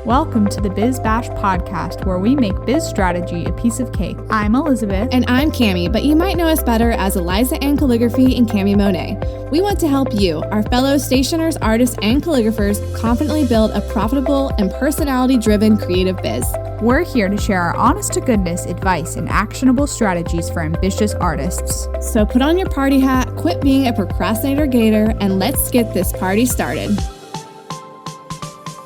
Welcome to the Biz Bash podcast, where we make biz strategy a piece of cake. I'm Elizabeth. And I'm Cami, but you might know us better as Eliza Ann Calligraphy and Cami Monet. We want to help you, our fellow stationers, artists, and calligraphers, confidently build a profitable and personality-driven creative biz. We're here to share our honest-to-goodness advice and actionable strategies for ambitious artists. So put on your party hat, quit being a procrastinator gator, and let's get this party started.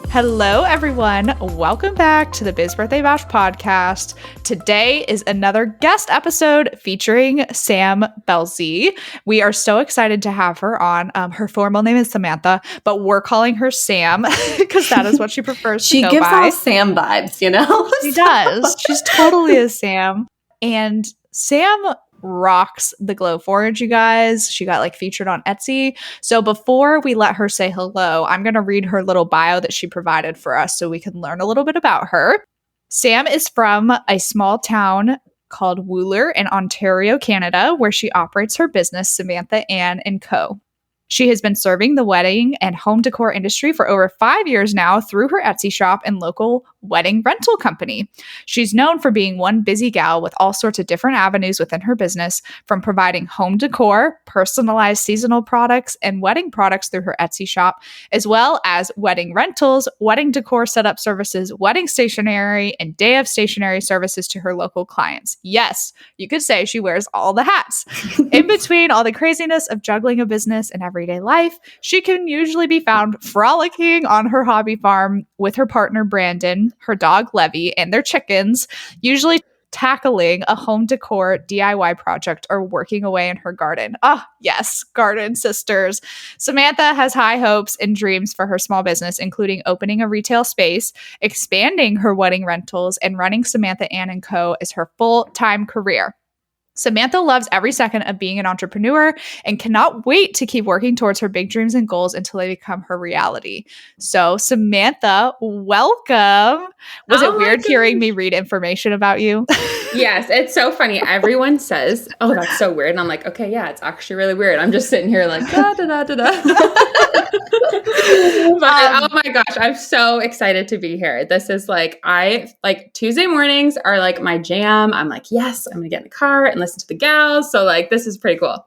Hello, everyone. Welcome back to the Biz Birthday Bash podcast. Today is another guest episode featuring Sam Besley. We are so excited to have her on. Her formal name is Samantha, but we're calling her Sam because that is what she prefers to go by. She gives off Sam vibes, you know? She does. She's totally a Sam. And Sam rocks the Glowforge, you guys. She got featured on Etsy. So before we let her say hello, I'm going to read her little bio that she provided for us so we can learn a little bit about her. Sam is from a small town called Wooler in Ontario, Canada, where she operates her business, Samantha Ann & Co. She has been serving the wedding and home decor industry for over 5 years now through her Etsy shop and local wedding rental company. She's known for being one busy gal with all sorts of different avenues within her business, from providing home decor, personalized seasonal products, and wedding products through her Etsy shop, as well as wedding rentals, wedding decor setup services, wedding stationery, and day of stationery services to her local clients. Yes, you could say she wears all the hats. In between all the craziness of juggling a business and everyday life, she can usually be found frolicking on her hobby farm with her partner Brandon, her dog Levy, and their chickens, usually tackling a home decor DIY project or working away in her garden. Ah, yes, garden sisters. Samantha has high hopes and dreams for her small business, including opening a retail space, expanding her wedding rentals, and running Samantha Ann & Co. as her full-time career. Samantha loves every second of being an entrepreneur and cannot wait to keep working towards her big dreams and goals until they become her reality. So, Samantha, welcome. Was it weird hearing me read information about you? Yes, it's so funny. Everyone says, "Oh, that's so weird." And I'm like, okay, yeah, it's actually really weird. I'm just sitting here like, da, da, da, da, da. But, oh my gosh, I'm so excited to be here. This is Tuesday mornings are my jam. I'm like, yes, I'm going to get in the car and listen to the gals. So this is pretty cool.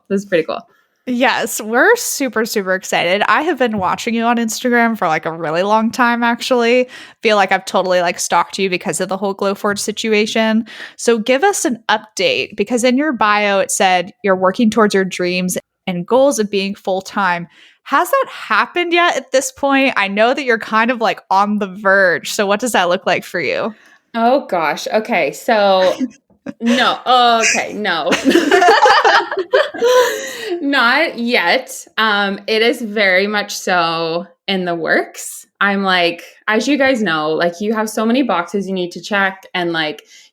Yes, we're super, super excited. I have been watching you on Instagram for a really long time, actually. Feel like I've totally stalked you because of the whole Glowforge situation. So give us an update, because in your bio it said you're working towards your dreams and goals of being full-time. Has that happened yet at this point? I know that you're kind of on the verge. So what does that look like for you? Oh gosh. Okay. So no. Okay. No. Not yet. It is very much so in the works. I'm as you guys know, you have so many boxes you need to check, and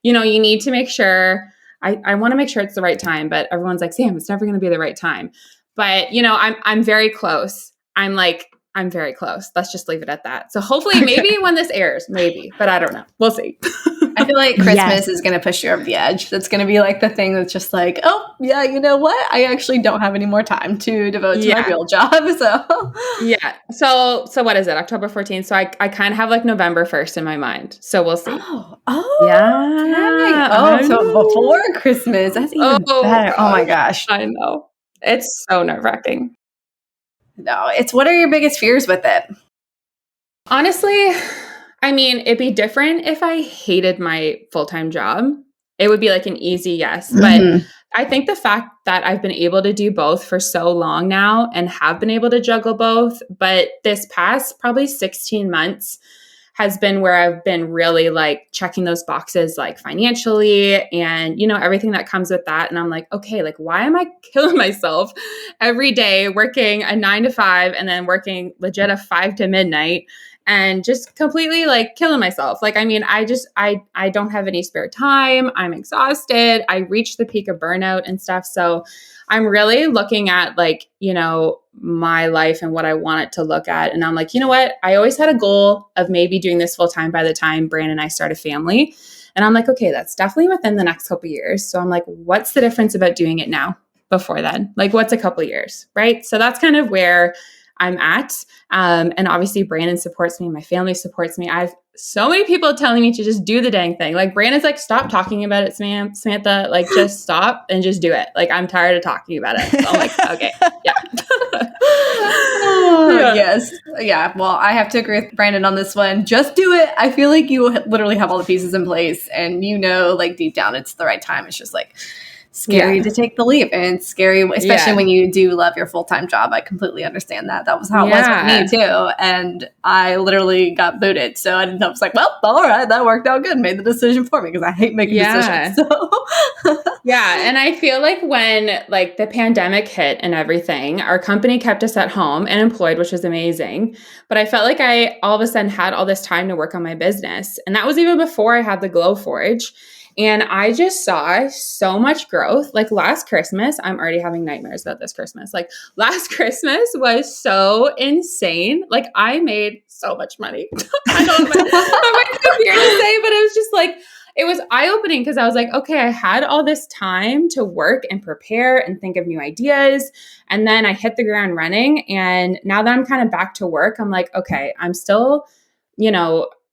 you need to make sure, I want to make sure it's the right time, but everyone's like, Sam, it's never going to be the right time. But I'm very close. I'm very close. Let's just leave it at that. So hopefully maybe when this airs, maybe, but I don't know. We'll see. I feel like Christmas is going to push you over the edge. That's going to be the thing that's just oh, yeah, you know what? I actually don't have any more time to devote to my real job. So yeah. So what is it? October 14th. So I kind of have November 1st in my mind. So we'll see. Oh, yeah. Okay. Oh, so before Christmas. That's even better. Oh my gosh. I know. It's so nerve-wracking. No, what are your biggest fears with it? Honestly, it'd be different if I hated my full-time job. It would be an easy yes. But I think the fact that I've been able to do both for so long now and have been able to juggle both, but this past probably 16 months has been where I've been really checking those boxes financially and, everything that comes with that. And I'm okay, why am I killing myself every day working a 9 to 5 and then working legit a 5 to midnight and just completely killing myself? I don't have any spare time. I'm exhausted. I reached the peak of burnout and stuff. So I'm really looking at my life and what I want it to look at. And I'm you know what? I always had a goal of maybe doing this full time by the time Brandon and I start a family. And I'm okay, that's definitely within the next couple of years. So I'm what's the difference about doing it now before then? What's a couple of years, right? So that's kind of where I'm at. And obviously Brandon supports me. My family supports me. I've so many people telling me to just do the dang thing. Like Brandon's like, stop talking about it, Samantha. Like just stop and just do it. Like I'm tired of talking about it. So I'm like, okay, yeah. Yes. Yeah. Well, I have to agree with Brandon on this one. Just do it. I feel like you literally have all the pieces in place and like deep down it's the right time. It's just like scary to take the leap, and it's scary, especially when you do love your full-time job. I completely understand that. That was how it was with me too. And I literally got booted. So I was like, well, all right, that worked out good. Made the decision for me because I hate making decisions. So. Yeah. And I feel like when like the pandemic hit and everything, our company kept us at home and employed, which was amazing. But I felt like I all of a sudden had all this time to work on my business. And that was even before I had the Glowforge. And I just saw so much growth. Like last Christmas, I'm already having nightmares about this Christmas. Like last Christmas was so insane. Like I made so much money. I know that might be weird to say, but it was just like, it was eye-opening because I was like, okay, I had all this time to work and prepare and think of new ideas. And then I hit the ground running. And now that I'm kind of back to work, I'm like, okay, I'm still,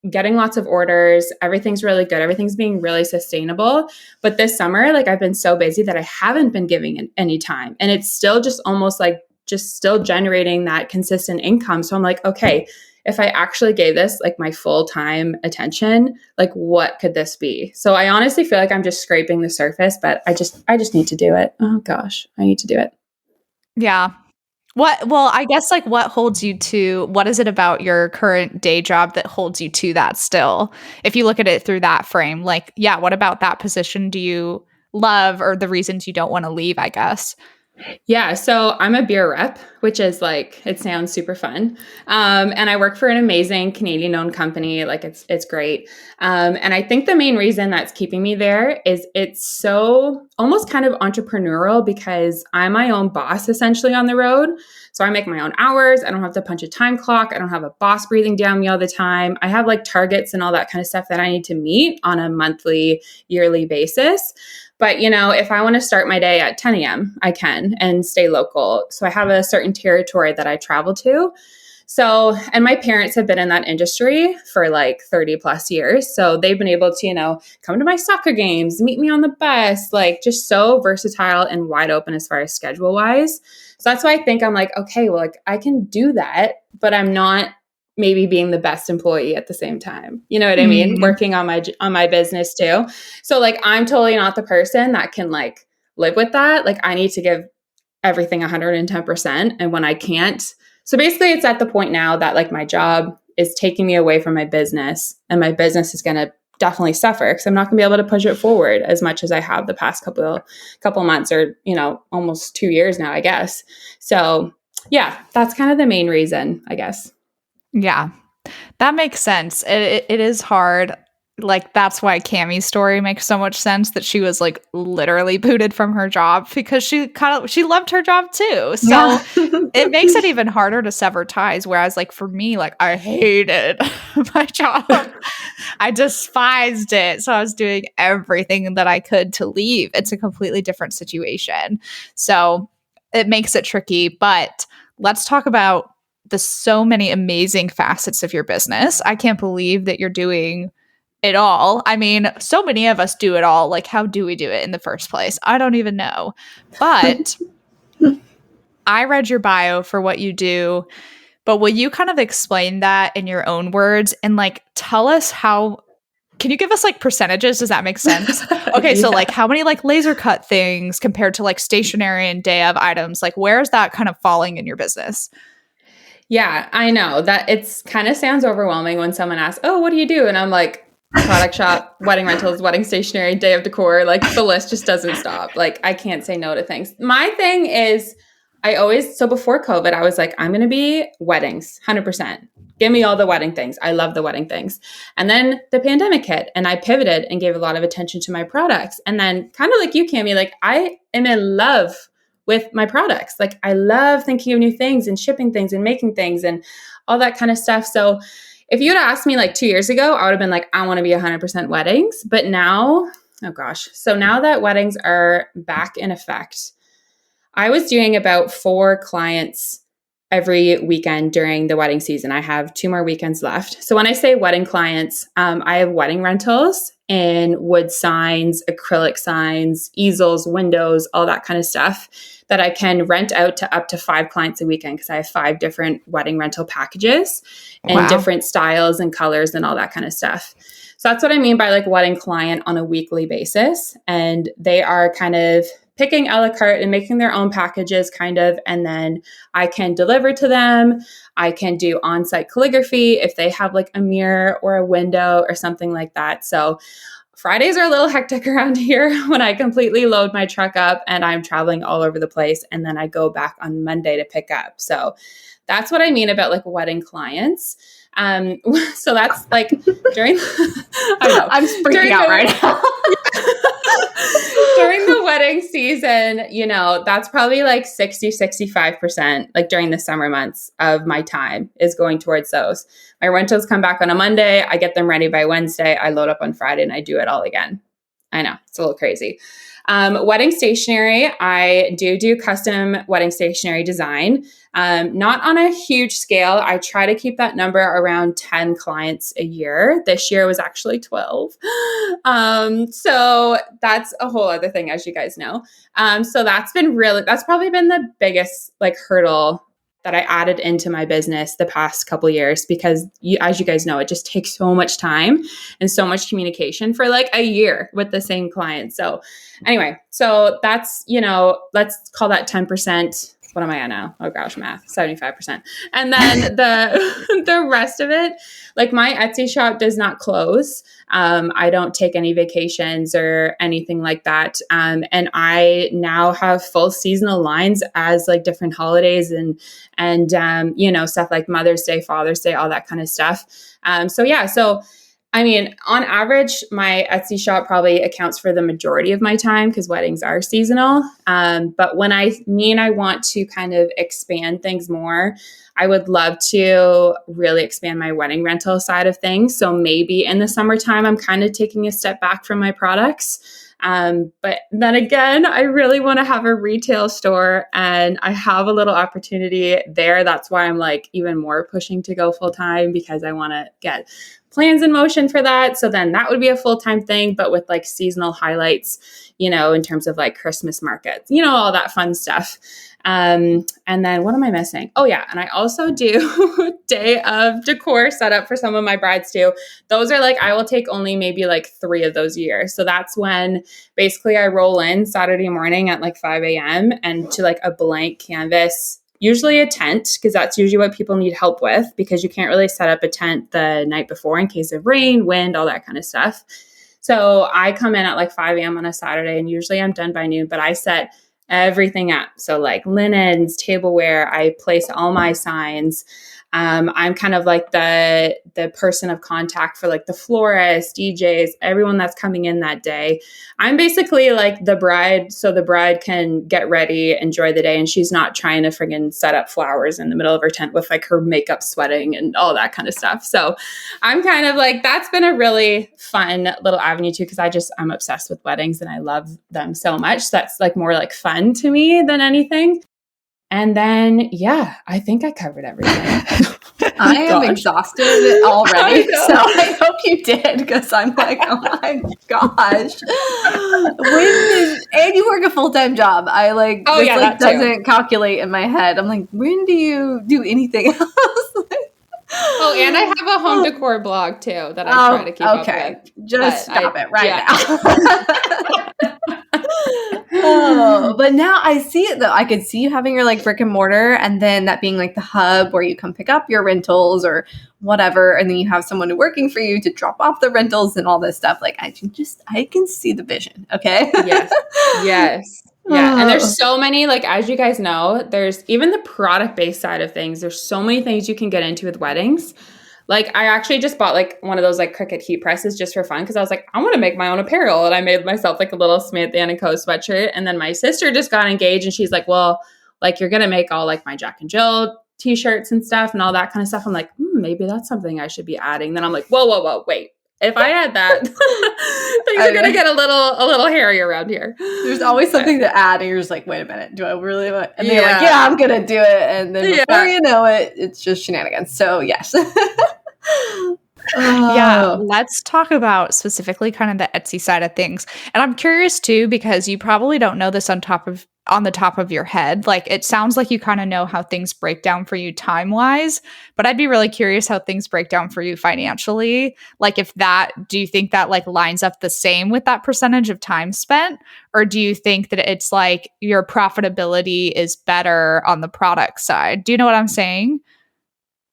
getting lots of orders. Everything's really good. Everything's being really sustainable. But this summer, like I've been so busy that I haven't been giving any time. And it's still just almost like just still generating that consistent income. So I'm like, okay, if I actually gave this like my full-time attention, like what could this be? So I honestly feel like I'm just scraping the surface, but I just need to do it. Oh gosh, I need to do it. Yeah. I guess like what is it about your current day job that holds you to that still? If you look at it through that frame, like, yeah, what about that position do you love, or the reasons you don't want to leave, I guess? Yeah. So I'm a beer rep, which is like, it sounds super fun. And I work for an amazing Canadian owned company. Like it's great. And I think the main reason that's keeping me there is it's so almost kind of entrepreneurial because I'm my own boss essentially on the road. So I make my own hours. I don't have to punch a time clock. I don't have a boss breathing down me all the time. I have like targets and all that kind of stuff that I need to meet on a monthly, yearly basis. But, if I want to start my day at 10 a.m., I can and stay local. So I have a certain territory that I travel to. So, and my parents have been in that industry for like 30 plus years. So they've been able to, come to my soccer games, meet me on the bus, like just so versatile and wide open as far as schedule wise. So that's why I think I'm like, okay, well, like I can do that, but I'm not maybe being the best employee at the same time. You know what I mean? Working on my business too. So like, I'm totally not the person that can like live with that. Like I need to give everything 110%. And when I can't, so basically it's at the point now that like my job is taking me away from my business, and my business is going to definitely suffer because I'm not going to be able to push it forward as much as I have the past couple months, or, almost 2 years now, I guess. So yeah, that's kind of the main reason, I guess. Yeah, that makes sense. It is hard. Like, that's why Cammie's story makes so much sense, that she was like literally booted from her job because she loved her job too. So it makes it even harder to sever ties. Whereas like for me, like I hated my job. I despised it. So I was doing everything that I could to leave. It's a completely different situation. So it makes it tricky. But let's talk about the so many amazing facets of your business. I can't believe that you're doing it all. I mean, so many of us do it all. Like, how do we do it in the first place? I don't even know. But I read your bio for what you do. But will you kind of explain that in your own words and like tell us how? Can you give us like percentages? Does that make sense? Okay, so like how many like laser cut things compared to like stationery and day of items? Like, where is that kind of falling in your business? Yeah, I know that it's kind of sounds overwhelming when someone asks, "Oh, what do you do?" And I'm like, product shop, wedding rentals, wedding stationery, day of decor. Like the list just doesn't stop. Like I can't say no to things. My thing is so before COVID, I was like, I'm going to be weddings, 100%. Give me all the wedding things. I love the wedding things. And then the pandemic hit and I pivoted and gave a lot of attention to my products. And then kind of like you, Cammie, like I am in love with my products. Like I love thinking of new things and shipping things and making things and all that kind of stuff. So if you would have asked me like 2 years ago, I would have been like, I want to be 100% weddings. But now, oh gosh. So now that weddings are back in effect, I was doing about 4 clients every weekend during the wedding season. I have 2 more weekends left. So when I say wedding clients, I have wedding rentals in wood signs, acrylic signs, easels, windows, all that kind of stuff that I can rent out to up to 5 clients a weekend because I have 5 different wedding rental packages and different styles and colors and all that kind of stuff. So that's what I mean by like wedding client on a weekly basis. And they are kind of picking a la carte and making their own packages kind of, and then I can deliver to them. I can do on-site calligraphy if they have like a mirror or a window or something like that. So Fridays are a little hectic around here when I completely load my truck up and I'm traveling all over the place. And then I go back on Monday to pick up. So that's what I mean about like wedding clients. So that's like during, I know, I'm freaking out right now. During the wedding season, you know, that's probably like 65%, like during the summer months of my time is going towards those. My rentals come back on a Monday. I get them ready by Wednesday. I load up on Friday and I do it all again. I know, it's a little crazy. Wedding stationery, I do custom wedding stationery design. Not on a huge scale. I try to keep that number around 10 clients a year. This year was actually 12. So that's a whole other thing, as you guys know. So that's probably been the biggest like hurdle that I added into my business the past couple years, because as you guys know, it just takes so much time and so much communication for like a year with the same client. So anyway, so that's, you know, let's call that 10%. What am I at now? Oh gosh, math, 75%. And then the rest of it, like my Etsy shop does not close. I don't take any vacations or anything like that. And I now have full seasonal lines as like different holidays and you know, stuff like Mother's Day, Father's Day, all that kind of stuff. So I mean, on average, my Etsy shop probably accounts for the majority of my time because weddings are seasonal. But when I want to kind of expand things more, I would love to really expand my wedding rental side of things. So maybe in the summertime, I'm kind of taking a step back from my products. But then again, I really want to have a retail store and I have a little opportunity there. That's why I'm like even more pushing to go full time, because I want to get plans in motion for that. So then that would be a full-time thing, but with like seasonal highlights, you know, in terms of like Christmas markets, you know, all that fun stuff. And then what am I missing? Oh yeah. And I also do day of decor setup for some of my brides too. Those are like, I will take only maybe like 3 of those a year. So that's when basically I roll in Saturday morning at like 5 a.m. and to like a blank canvas, usually a tent, because that's usually what people need help with, because you can't really set up a tent the night before in case of rain, wind, all that kind of stuff. So I come in at like 5 a.m. on a Saturday and usually I'm done by noon, but I set everything up. So like linens, tableware, I place all my signs. I'm kind of like the person of contact for like the florist, DJs, everyone that's coming in that day. I'm basically like the bride, so the bride can get ready, enjoy the day, and she's not trying to friggin' set up flowers in the middle of her tent with like her makeup sweating and all that kind of stuff. So I'm kind of like, that's been a really fun little avenue too, because I'm obsessed with weddings and I love them so much. So that's like more like fun to me than anything. And then, yeah, I think I covered everything. I am exhausted already, so I hope you did, because I'm like, oh my gosh. And you work a full-time job. I like, this like doesn't calculate in my head. I'm like, when do you do anything else? Oh, and I have a home decor blog too that I try to keep up with. Just stop it right now. Oh, but now I see it though. I could see you having your like brick and mortar, and then that being like the hub where you come pick up your rentals or whatever, and then you have someone working for you to drop off the rentals and all this stuff. Like I can see the vision. Okay. Yes. Yeah. And there's so many, like, as you guys know, there's even the product-based side of things. There's so many things you can get into with weddings. Like, I actually just bought like one of those like Cricut heat presses just for fun, because I was like, I want to make my own apparel. And I made myself like a little Samantha & Co. sweatshirt. And then my sister just got engaged and she's like, well, like you're going to make all like my Jack and Jill t-shirts and stuff and all that kind of stuff. I'm like, maybe that's something I should be adding. Then I'm like, whoa, wait. if I had that, things are going to get a little hairy around here. There's always something to add, and you're just like, wait a minute, do I really want? And they're like, yeah, I'm gonna do it, and then before you know it, it's just shenanigans. So yes. Yeah, let's talk about specifically kind of the Etsy side of things. And I'm curious too, because you probably don't know this on the top of your head. Like, it sounds like you kind of know how things break down for you time-wise, but I'd be really curious how things break down for you financially. Like, do you think that like lines up the same with that percentage of time spent? Or do you think that it's like your profitability is better on the product side? Do you know what I'm saying?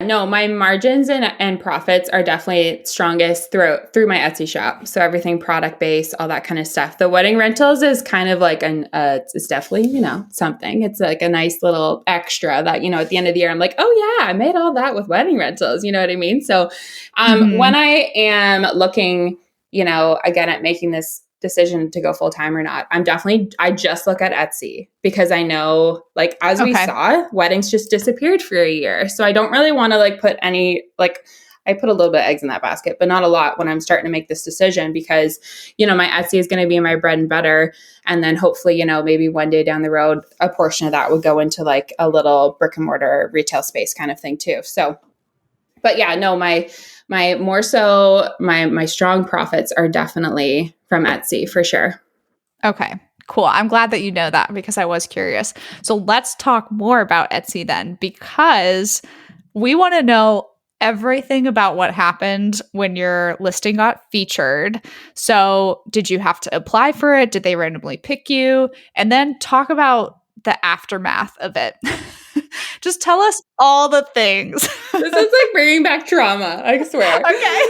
No, my margins and profits are definitely strongest through my Etsy shop. So everything product based, all that kind of stuff. The wedding rentals is kind of like it's definitely, something. It's like a nice little extra that, at the end of the year, I'm like, oh yeah, I made all that with wedding rentals. You know what I mean? So when I am looking, again at making this decision to go full time or not, I just look at Etsy because I know, like, as we saw, weddings just disappeared for a year. So I don't really want to like put any, like, I put a little bit of eggs in that basket, but not a lot when I'm starting to make this decision because, my Etsy is going to be my bread and butter. And then hopefully, maybe one day down the road, a portion of that would go into like a little brick and mortar retail space kind of thing too. So, but yeah, no, my strong profits are definitely from Etsy for sure. Okay, cool. I'm glad that you know that because I was curious. So let's talk more about Etsy then, because we want to know everything about what happened when your listing got featured. So did you have to apply for it? Did they randomly pick you? And then talk about the aftermath of it. Just tell us all the things. This is like bringing back trauma, I swear. Okay.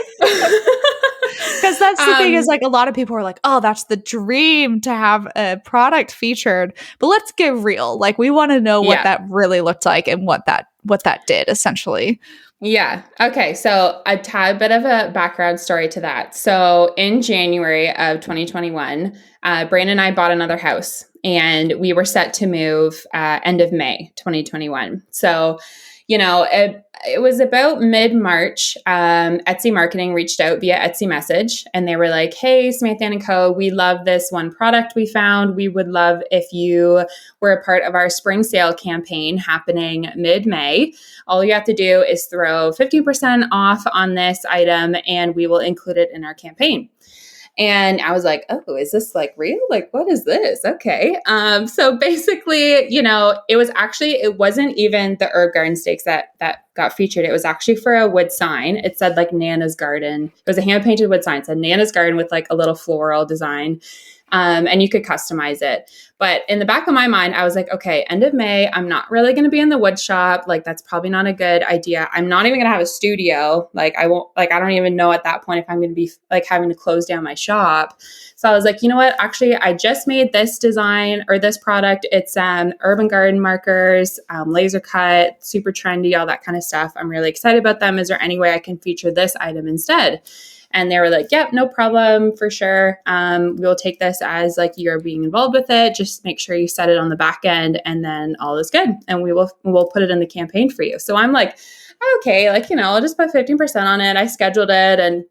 Because that's the thing is like a lot of people are like, oh, that's the dream to have a product featured. But let's get real. Like, we want to know what that really looked like and what that did essentially. Yeah. Okay. So a tad bit of a background story to that. So in January of 2021, Brandon and I bought another house and we were set to move end of May 2021. So, it was about mid-March. Etsy marketing reached out via Etsy message and they were like, hey, Samantha and Co., we love this one product we found. We would love if you were a part of our spring sale campaign happening mid-May. All you have to do is throw 15% off on this item and we will include it in our campaign. And I was like, oh, is this like real? Like, what is this? Okay. So basically, it wasn't even the herb garden stakes that got featured. It was actually for a wood sign. It said like Nana's Garden. It was a hand painted wood sign. It said Nana's Garden with like a little floral design. And you could customize it. But in the back of my mind, I was like, okay, end of May, I'm not really going to be in the wood shop. Like, that's probably not a good idea. I'm not even going to have a studio. Like, I don't even know at that point if I'm going to be like having to close down my shop. So I was like, you know what? Actually, I just made this design or this product. It's urban garden markers, laser cut, super trendy, all that kind of stuff. I'm really excited about them. Is there any way I can feature this item instead? And they were like, yep, no problem, for sure. We'll take this as like you're being involved with it. Just make sure you set it on the back end and then all is good. And we'll put it in the campaign for you. So I'm like, okay, like, I'll just put 15% on it. I scheduled it and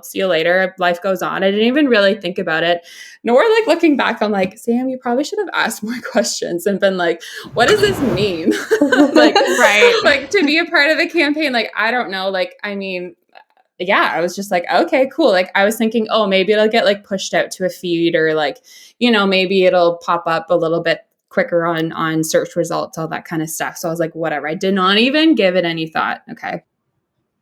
see you later. Life goes on. I didn't even really think about it. Nor like looking back, I'm like, Sam, you probably should have asked more questions and been like, what does this mean? Like, right. Like to be a part of the campaign, like, I don't know. Like, I mean, yeah, I was just like, okay, cool. Like I was thinking, oh, maybe it'll get like pushed out to a feed or like, maybe it'll pop up a little bit quicker on search results, all that kind of stuff. So I was like, whatever. I did not even give it any thought. Okay.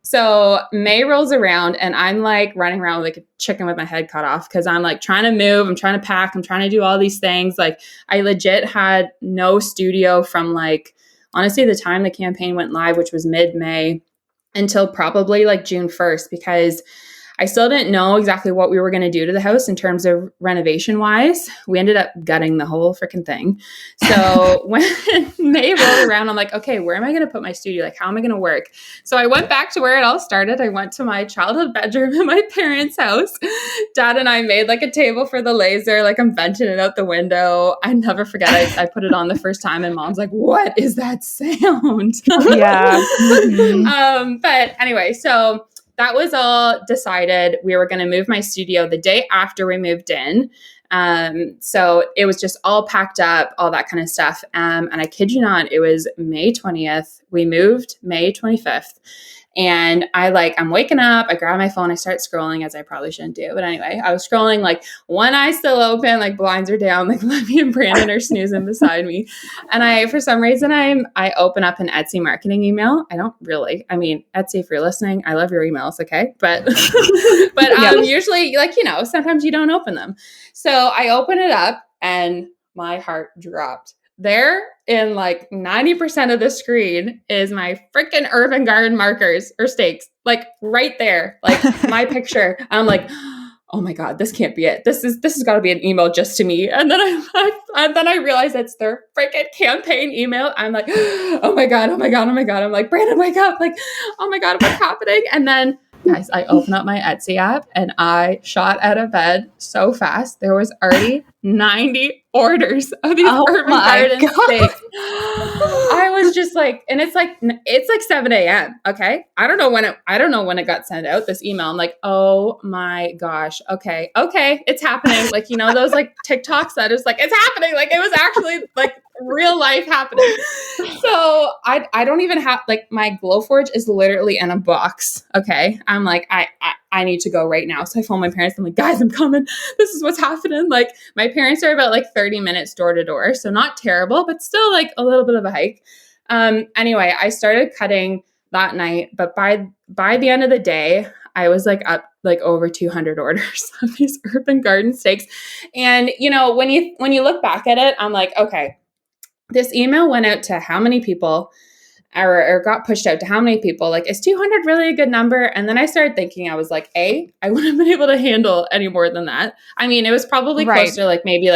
So May rolls around and I'm like running around like a chicken with my head cut off because I'm like trying to move, I'm trying to pack, I'm trying to do all these things. Like I legit had no studio from like, honestly, the time the campaign went live, which was mid-May, until probably like June 1st, because I still didn't know exactly what we were going to do to the house in terms of renovation wise. We ended up gutting the whole freaking thing. So when May rolled around, I'm like, okay, where am I going to put my studio? Like, how am I going to work? So I went back to where it all started. I went to my childhood bedroom in my parents' house. Dad and I made like a table for the laser. Like I'm venting it out the window. I never forget. I put it on the first time and Mom's like, what is that sound? Yeah. But anyway, so that was all decided. We were going to move my studio the day after we moved in. So it was just all packed up, all that kind of stuff. And I kid you not, it was May 20th. We moved May 25th. And I'm waking up, I grab my phone, I start scrolling, as I probably shouldn't do. But anyway, I was scrolling, like one eye still open, like blinds are down, like Libby and Brandon are snoozing beside me. And for some reason, I open up an Etsy marketing email. I don't really, I mean, Etsy, if you're listening, I love your emails. Okay. But, usually sometimes you don't open them. So I open it up and my heart dropped. There in 90% of the screen is my freaking urban garden markers or stakes, right there, my picture. I'm like, oh my God, this can't be it. This has got to be an email just to me. And then I realized it's their freaking campaign email. I'm like, oh my God. I'm like, Brandon, wake up. Oh my God, what's happening? And then guys, I open up my Etsy app and I shot out of bed so fast. There was already 90 orders of these urban garden stakes. I was just and it's 7 a.m. Okay. I don't know when it got sent out, this email. I'm like, oh my gosh. Okay. It's happening. Those TikToks that is it's happening. It was actually real life happening. So I don't even have my Glowforge is literally in a box. Okay. I'm like, I need to go right now. So I phone my parents. I'm like, guys, I'm coming. This is what's happening. My parents are about 30 minutes door to door. So not terrible, but still a little bit of a hike. Anyway, I started cutting that night, but by the end of the day, I was up over 200 orders of these urban garden stakes. And when you look back at it, I'm like, okay, this email went out to how many people or got pushed out to how many people? Is 200 really a good number? And then I started thinking, I was like, I wouldn't have been able to handle any more than that. I mean, it was probably close to maybe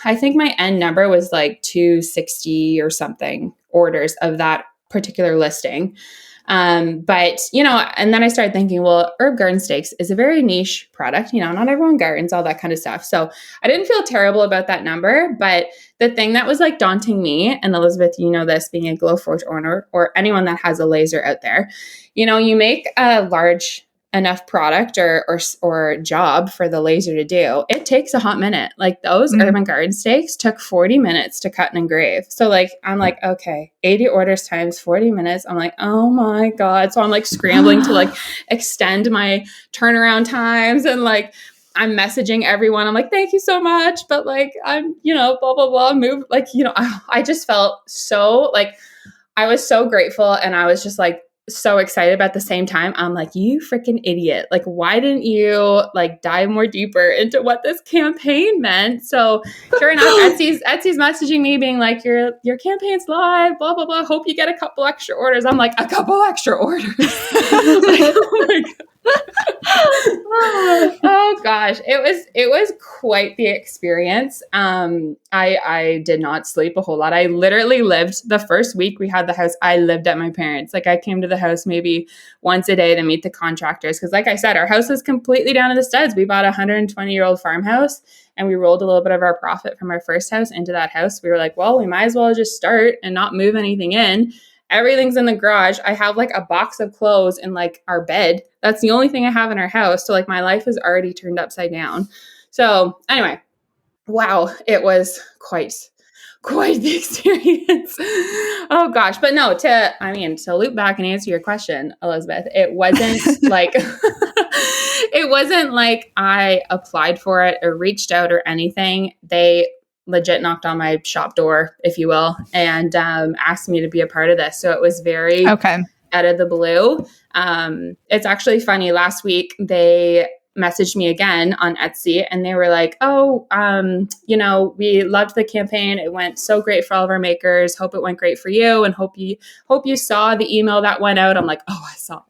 I think my end number was 260 or something orders of that particular listing. But, and then I started thinking, well, herb garden stakes is a very niche product. Not everyone gardens, all that kind of stuff. So I didn't feel terrible about that number, but the thing that was daunting me, and Elizabeth, this being a Glowforge owner or anyone that has a laser out there, you make a large enough product or job for the laser to do, it takes a hot minute. Those urban garden stakes took 40 minutes to cut and engrave. So I'm like, okay, 80 orders times 40 minutes. I'm like, oh my God. So I'm scrambling to extend my turnaround times and I'm messaging everyone. I'm like, thank you so much. But I'm, blah, blah, blah, move. I just felt so I was so grateful. And I was just so excited, but at the same time, I'm like, you freaking idiot. Why didn't you dive more deeper into what this campaign meant? So sure enough, Etsy's messaging me being your campaign's live, blah, blah, blah. Hope you get a couple extra orders. I'm like, a couple extra orders. Oh my God. Oh gosh, it was quite the experience. I did not sleep a whole lot. I literally lived the first week we had the house. I lived at my parents'. I came to the house maybe once a day to meet the contractors because, like I said, our house is completely down to the studs. We bought a 120-year-old farmhouse and we rolled a little bit of our profit from our first house into that house. We were like, well, we might as well just start and not move anything in. Everything's in the garage. I have a box of clothes in our bed. That's the only thing I have in our house. So my life is already turned upside down. So anyway, wow, it was quite the experience. Oh gosh. But no, to loop back and answer your question, Elizabeth, it wasn't it wasn't I applied for it or reached out or anything. They legit knocked on my shop door, if you will, and asked me to be a part of this. So it was very out of the blue. It's actually funny. Last week, they messaged me again on Etsy and they were like, oh, we loved the campaign. It went so great for all of our makers. Hope it went great for you and hope you saw the email that went out. I'm like, oh, I saw it.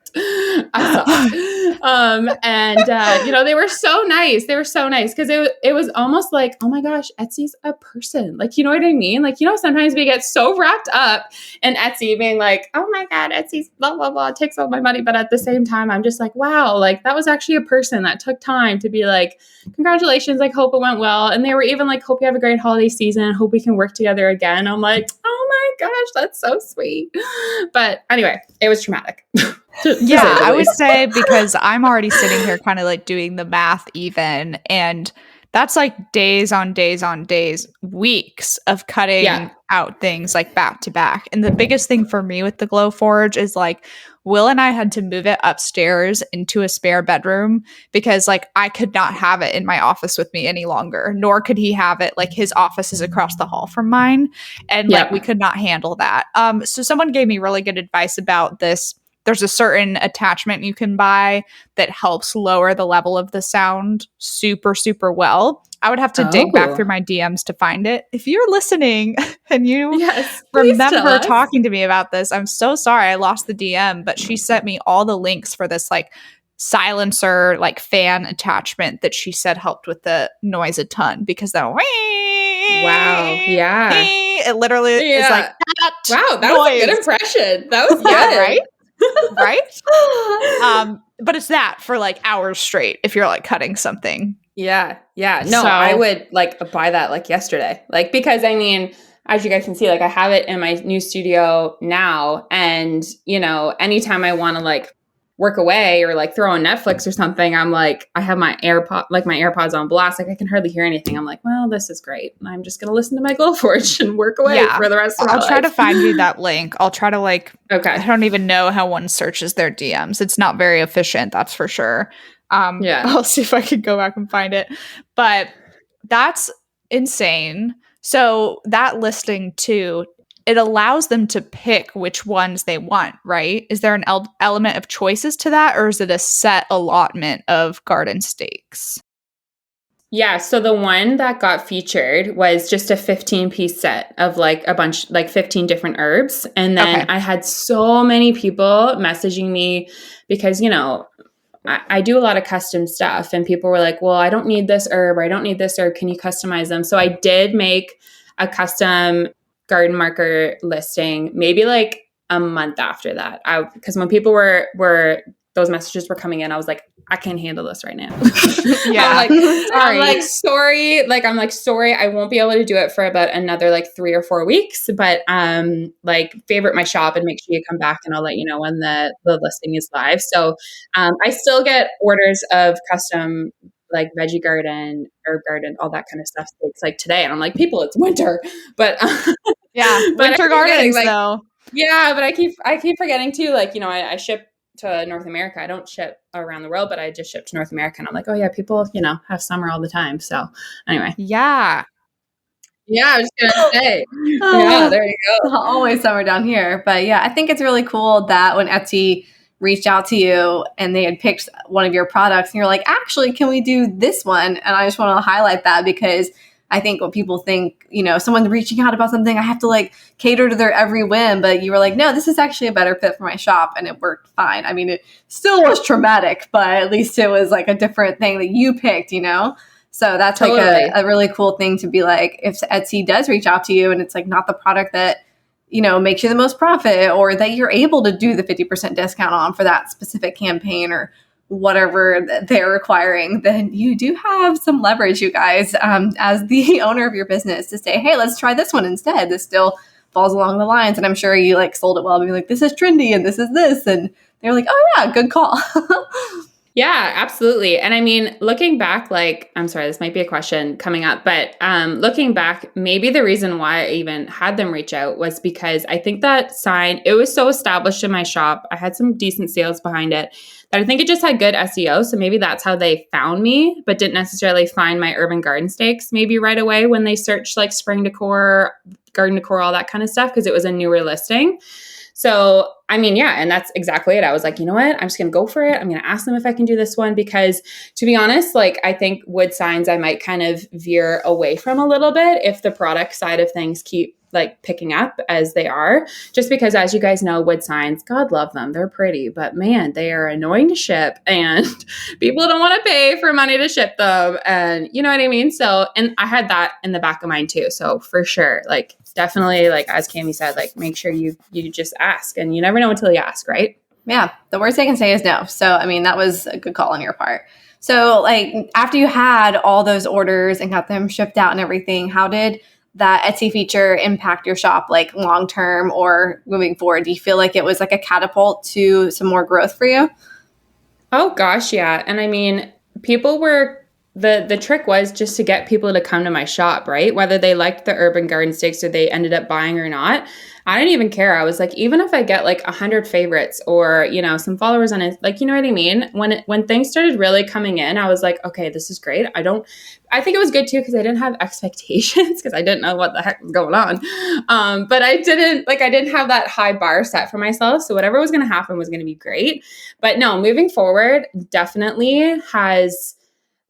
They were so nice. They were so nice because it was almost like, oh my gosh, Etsy's a person. You know what I mean? Sometimes we get so wrapped up in Etsy being like, oh my God, Etsy's blah, blah, blah, takes all my money. But at the same time, I'm just like, wow, that was actually a person that took time to be like, congratulations. Hope it went well. And they were even hope you have a great holiday season. Hope we can work together again. I'm like, oh my gosh, that's so sweet. But anyway, it was traumatic. Yeah, I would say because I'm already sitting here kind of like doing the math even, and that's like days on days on days, weeks of cutting out things like back to back. And the biggest thing for me with the Glowforge is like Will and I had to move it upstairs into a spare bedroom because like I could not have it in my office with me any longer, nor could he have it. Like his office is across the hall from mine, and like we could not handle that. So someone gave me really good advice about this. There's a certain attachment you can buy that helps lower the level of the sound super, super well. I would have to dig back through my DMs to find it. If you're listening and you remember talking to me about this, I'm so sorry I lost the DM, but she sent me all the links for this like silencer, like fan attachment that she said helped with the noise a ton because that it literally is like that. Wow, that was a good impression. That was good. Right? Right? But it's that for like hours straight if you're like cutting something. Yeah. No, so, I would like buy that like yesterday. Like, because I mean, as you guys can see, like I have it in my new studio now. And, you know, anytime I want to like work away or like throw on Netflix or something, I'm like, I have my AirPods on blast. Like I can hardly hear anything. I'm like, well, this is great. I'm just going to listen to my Glowforge and work away for the rest of my life. I'll try to find you that link. I'll try to like, I don't even know how one searches their DMs. It's not very efficient. That's for sure. I'll see if I can go back and find it, but that's insane. So that listing too, it allows them to pick which ones they want, right? Is there an element of choices to that, or is it a set allotment of garden stakes? Yeah, so the one that got featured was just a 15-piece set of like a bunch, like 15 different herbs. And then I had so many people messaging me because, you know, I do a lot of custom stuff and people were like, well, I don't need this herb or I don't need this herb. Can you customize them? So I did make a custom garden marker listing maybe like a month after that. Because when people were those messages were coming in, I was like, I can't handle this right now. I'm like, sorry. I won't be able to do it for about another like 3 or 4 weeks, but like favorite my shop and make sure you come back and I'll let you know when the listing is live. So I still get orders of custom like veggie garden, herb garden, all that kind of stuff. It's like today. And I'm like, people, it's winter, but winter gardens though. Yeah. But I keep forgetting too, like, you know, I ship to North America. I don't ship around the world, but I just ship to North America. And I'm like, oh yeah, people, you know, have summer all the time. So anyway. Yeah. I was just going to say. Yeah, there you go. Always summer down here. But yeah, I think it's really cool that when Etsy reached out to you and they had picked one of your products and you're like, actually, can we do this one? And I just want to highlight that because I think what people think, you know, someone reaching out about something, I have to like cater to their every whim. But you were like, no, this is actually a better fit for my shop. And it worked fine. I mean, it still was traumatic, but at least it was like a different thing that you picked, you know? So that's like a really cool thing to be like, if Etsy does reach out to you and it's like not the product that, you know, makes you the most profit or that you're able to do the 50% discount on for that specific campaign or whatever they're requiring, then you do have some leverage, you guys, as the owner of your business to say, hey, let's try this one instead. This still falls along the lines. And I'm sure you like sold it well, being like, this is trendy and this is this. And they're like, oh yeah, good call. Yeah, absolutely. And I mean, looking back, like, I'm sorry, this might be a question coming up, but looking back, maybe the reason why I even had them reach out was because I think that sign, it was so established in my shop. I had some decent sales behind it that I think it just had good SEO. So maybe that's how they found me, but didn't necessarily find my urban garden stakes maybe right away when they searched like spring decor, garden decor, all that kind of stuff, because it was a newer listing. So, I mean, yeah, and that's exactly it. I was like, you know what? I'm just going to go for it. I'm going to ask them if I can do this one because, to be honest, like, I think wood signs I might kind of veer away from a little bit if the product side of things keep like picking up as they are, just because, as you guys know, wood signs, God love them. They're pretty, but man, they are annoying to ship and people don't want to pay for money to ship them. And you know what I mean? So, and I had that in the back of mind too. So for sure, like, definitely, like, as Cami said, like, make sure you just ask, and you never know until you ask, right? Yeah. The worst they can say is no. So, I mean, that was a good call on your part. So, like, after you had all those orders and got them shipped out and everything, how did that Etsy feature impact your shop like long term or moving forward? Do you feel like it was like a catapult to some more growth for you? Oh gosh, yeah. And I mean, people were the trick was just to get people to come to my shop, right? Whether they liked the urban garden stakes or they ended up buying or not. I didn't even care. I was like, even if I get like 100 favorites or, you know, some followers on it, like, you know what I mean? When things started really coming in, I was like, okay, this is great. I think it was good too, because I didn't have expectations because I didn't know what the heck was going on. But I didn't have that high bar set for myself. So whatever was going to happen was going to be great. But no, moving forward definitely has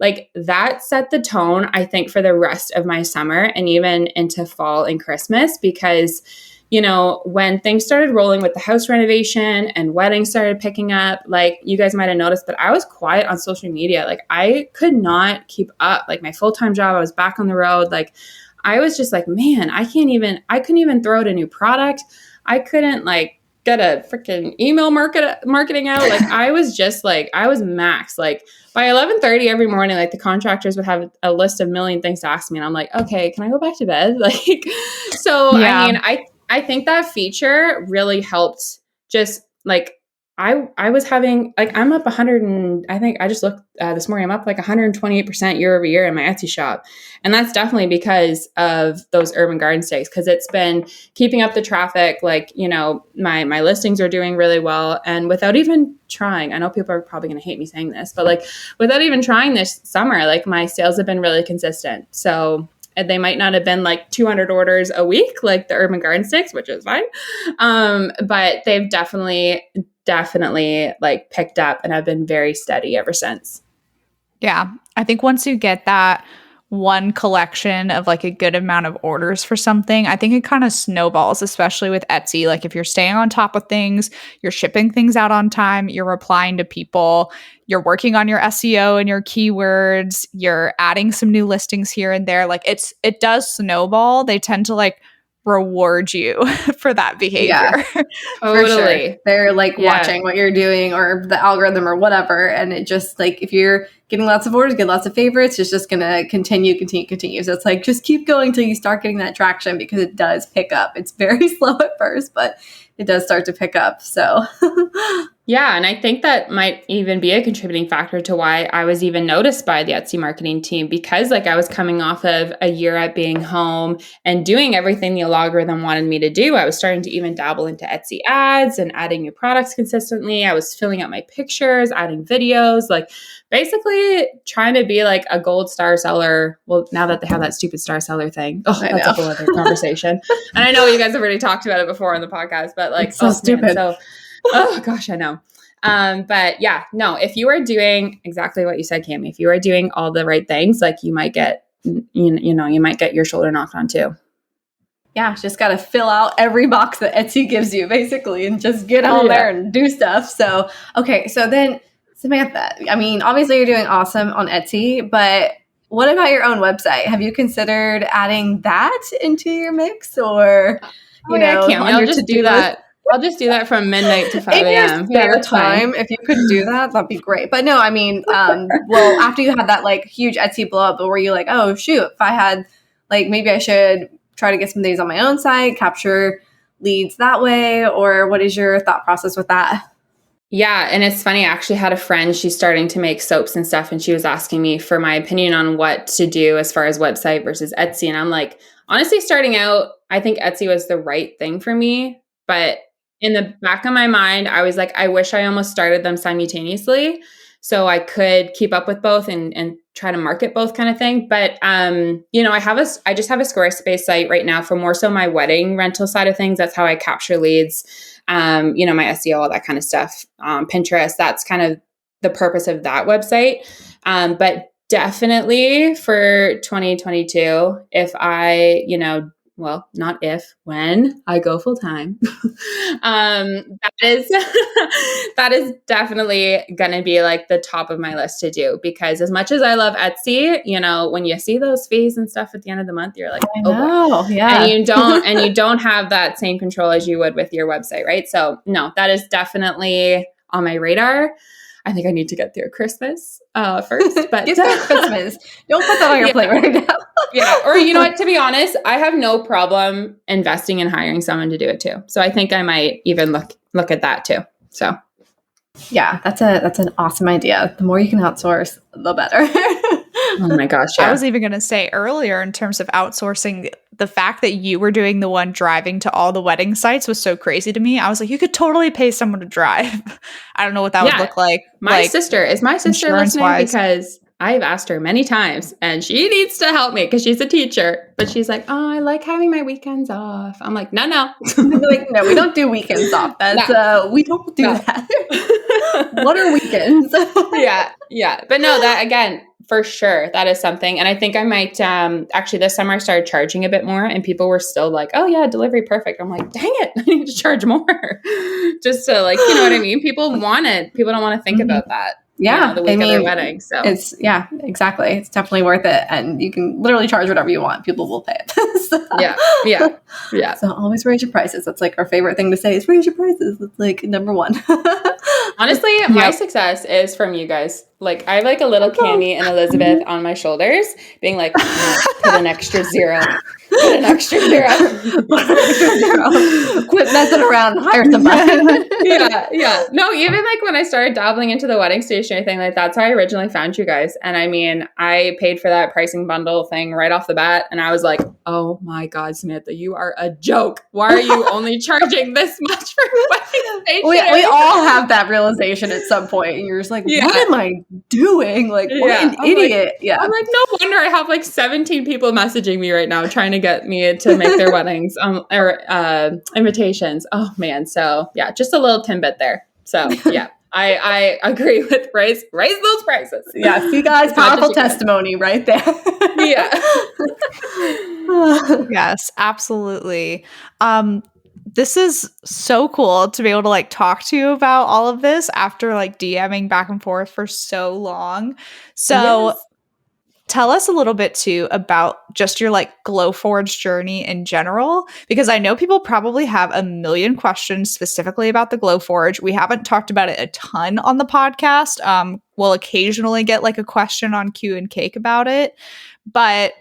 like that set the tone, I think, for the rest of my summer and even into fall and Christmas, because, you know, when things started rolling with the house renovation and weddings started picking up, like you guys might have noticed, but I was quiet on social media. Like I could not keep up. Like my full-time job, I was back on the road. Like I was just like, man, I couldn't even throw out a new product. I couldn't like get a freaking email marketing out. Like I was just like, I was max. Like by 11:30 every morning, like the contractors would have a list of million things to ask me. And I'm like, okay, can I go back to bed? Like, so, yeah. I mean, I think that feature really helped just like, I was having like, I'm up 100 and I think I just looked this morning, I'm up like 128% year over year in my Etsy shop. And that's definitely because of those urban garden stakes. Cause it's been keeping up the traffic. Like, you know, my listings are doing really well. And without even trying, I know people are probably going to hate me saying this, but like without even trying this summer, like my sales have been really consistent. So they might not have been like 200 orders a week, like the urban garden stakes, which is fine. But they've definitely like picked up and I've been very steady ever since. Yeah. I think once you get that one collection of like a good amount of orders for something, I think it kind of snowballs, especially with Etsy. Like if you're staying on top of things, you're shipping things out on time, you're replying to people, you're working on your SEO and your keywords, you're adding some new listings here and there. Like it does snowball. They tend to like reward you for that behavior. Yeah, totally. Sure. They're like watching what you're doing or the algorithm or whatever. And it just like, if you're getting lots of orders, get lots of favorites, it's just going to continue. So it's like, just keep going till you start getting that traction, because it does pick up. It's very slow at first, but it does start to pick up. So yeah. And I think that might even be a contributing factor to why I was even noticed by the Etsy marketing team, because like I was coming off of a year at being home and doing everything the algorithm wanted me to do. I was starting to even dabble into Etsy ads and adding new products consistently. I was filling out my pictures, adding videos, like basically trying to be like a gold star seller. Well, now that they have that stupid star seller thing, that's a whole other conversation. And I know you guys have already talked about it before on the podcast, but like, it's so stupid. Man, oh gosh, I know. But yeah, no, if you are doing exactly what you said, Cami, if you are doing all the right things, like you might get, you might get your shoulder knocked on too. Yeah, just got to fill out every box that Etsy gives you basically and just get on there and do stuff. So, okay. So then Samantha, I mean, obviously you're doing awesome on Etsy, but what about your own website? Have you considered adding that into your mix, or, you know, I'll just do that. I'll just do that from midnight to 5 a.m. Yeah, time. If you could do that, that'd be great. But no, I mean, well, after you had that like huge Etsy blow up, but were you like, oh shoot, if I had like, maybe I should try to get some things on my own site, capture leads that way, or what is your thought process with that? Yeah. And it's funny, I actually had a friend, she's starting to make soaps and stuff, and she was asking me for my opinion on what to do as far as website versus Etsy. And I'm like, honestly, starting out, I think Etsy was the right thing for me. But in the back of my mind, I was like, I wish I almost started them simultaneously so I could keep up with both and try to market both kind of thing. But, you know, I just have a Squarespace site right now for more so my wedding rental side of things. That's how I capture leads, you know, my SEO, all that kind of stuff. Pinterest, that's kind of the purpose of that website. But definitely for 2022, if I, you know, well, not if, when I go full time, that is definitely going to be like the top of my list to do, because as much as I love Etsy, you know, when you see those fees and stuff at the end of the month, you're like, oh, yeah. And you don't have that same control as you would with your website. Right. So no, that is definitely on my radar. I think I need to get through Christmas first, but get through Christmas. Don't put that on your plate right now. Yeah. Or you know what, to be honest, I have no problem investing in hiring someone to do it too. So I think I might even look at that too. So yeah, that's an awesome idea. The more you can outsource, the better. oh my gosh. Yeah. I was even going to say earlier, in terms of outsourcing, the fact that you were doing the one driving to all the wedding sites was so crazy to me. I was like, you could totally pay someone to drive. I don't know what that would look like. My sister listening? Insurance-wise. Because I've asked her many times and she needs to help me because she's a teacher. But she's like, oh, I like having my weekends off. I'm like, no. Like, no, we don't do weekends off. That's we don't do that. What are weekends? Yeah. But no, that again, for sure, that is something. And I think I might actually this summer I started charging a bit more and people were still like, oh yeah, delivery perfect. I'm like, dang it, I need to charge more. Just to like, you know what I mean? People want it. People don't want to think about that. Yeah, the week of their wedding. So it's exactly. It's definitely worth it, and you can literally charge whatever you want. People will pay it. So, yeah. So always raise your prices. That's like our favorite thing to say is raise your prices. It's like number one. Honestly, my success is from you guys. Like I have like a little Cammy and Elizabeth on my shoulders, being like, put an extra zero. Put an extra zero. Quit messing around and hire somebody. Yeah. No, even like when I started dabbling into the wedding stationery thing, like that's how I originally found you guys. And I mean, I paid for that pricing bundle thing right off the bat. And I was like, oh my God, Samantha, you are a joke. Why are you only charging this much for wedding stationery? We all have that realization at some point. And you're just like, what am I doing? Like, what an idiot. I'm like, no wonder I have like 17 people messaging me right now trying to get me to make their weddings or invitations. Oh man. So yeah, just a little tidbit there. So yeah, I agree with raise those prices. Yeah. See guys, powerful testimony right there. Yeah. Yes, absolutely. This is so cool to be able to like talk to you about all of this after like DMing back and forth for so long. So tell us a little bit too about just your like Glowforge journey in general, because I know people probably have a million questions specifically about the Glowforge. We haven't talked about it a ton on the podcast. We'll occasionally get like a question on Q and Cake about it, but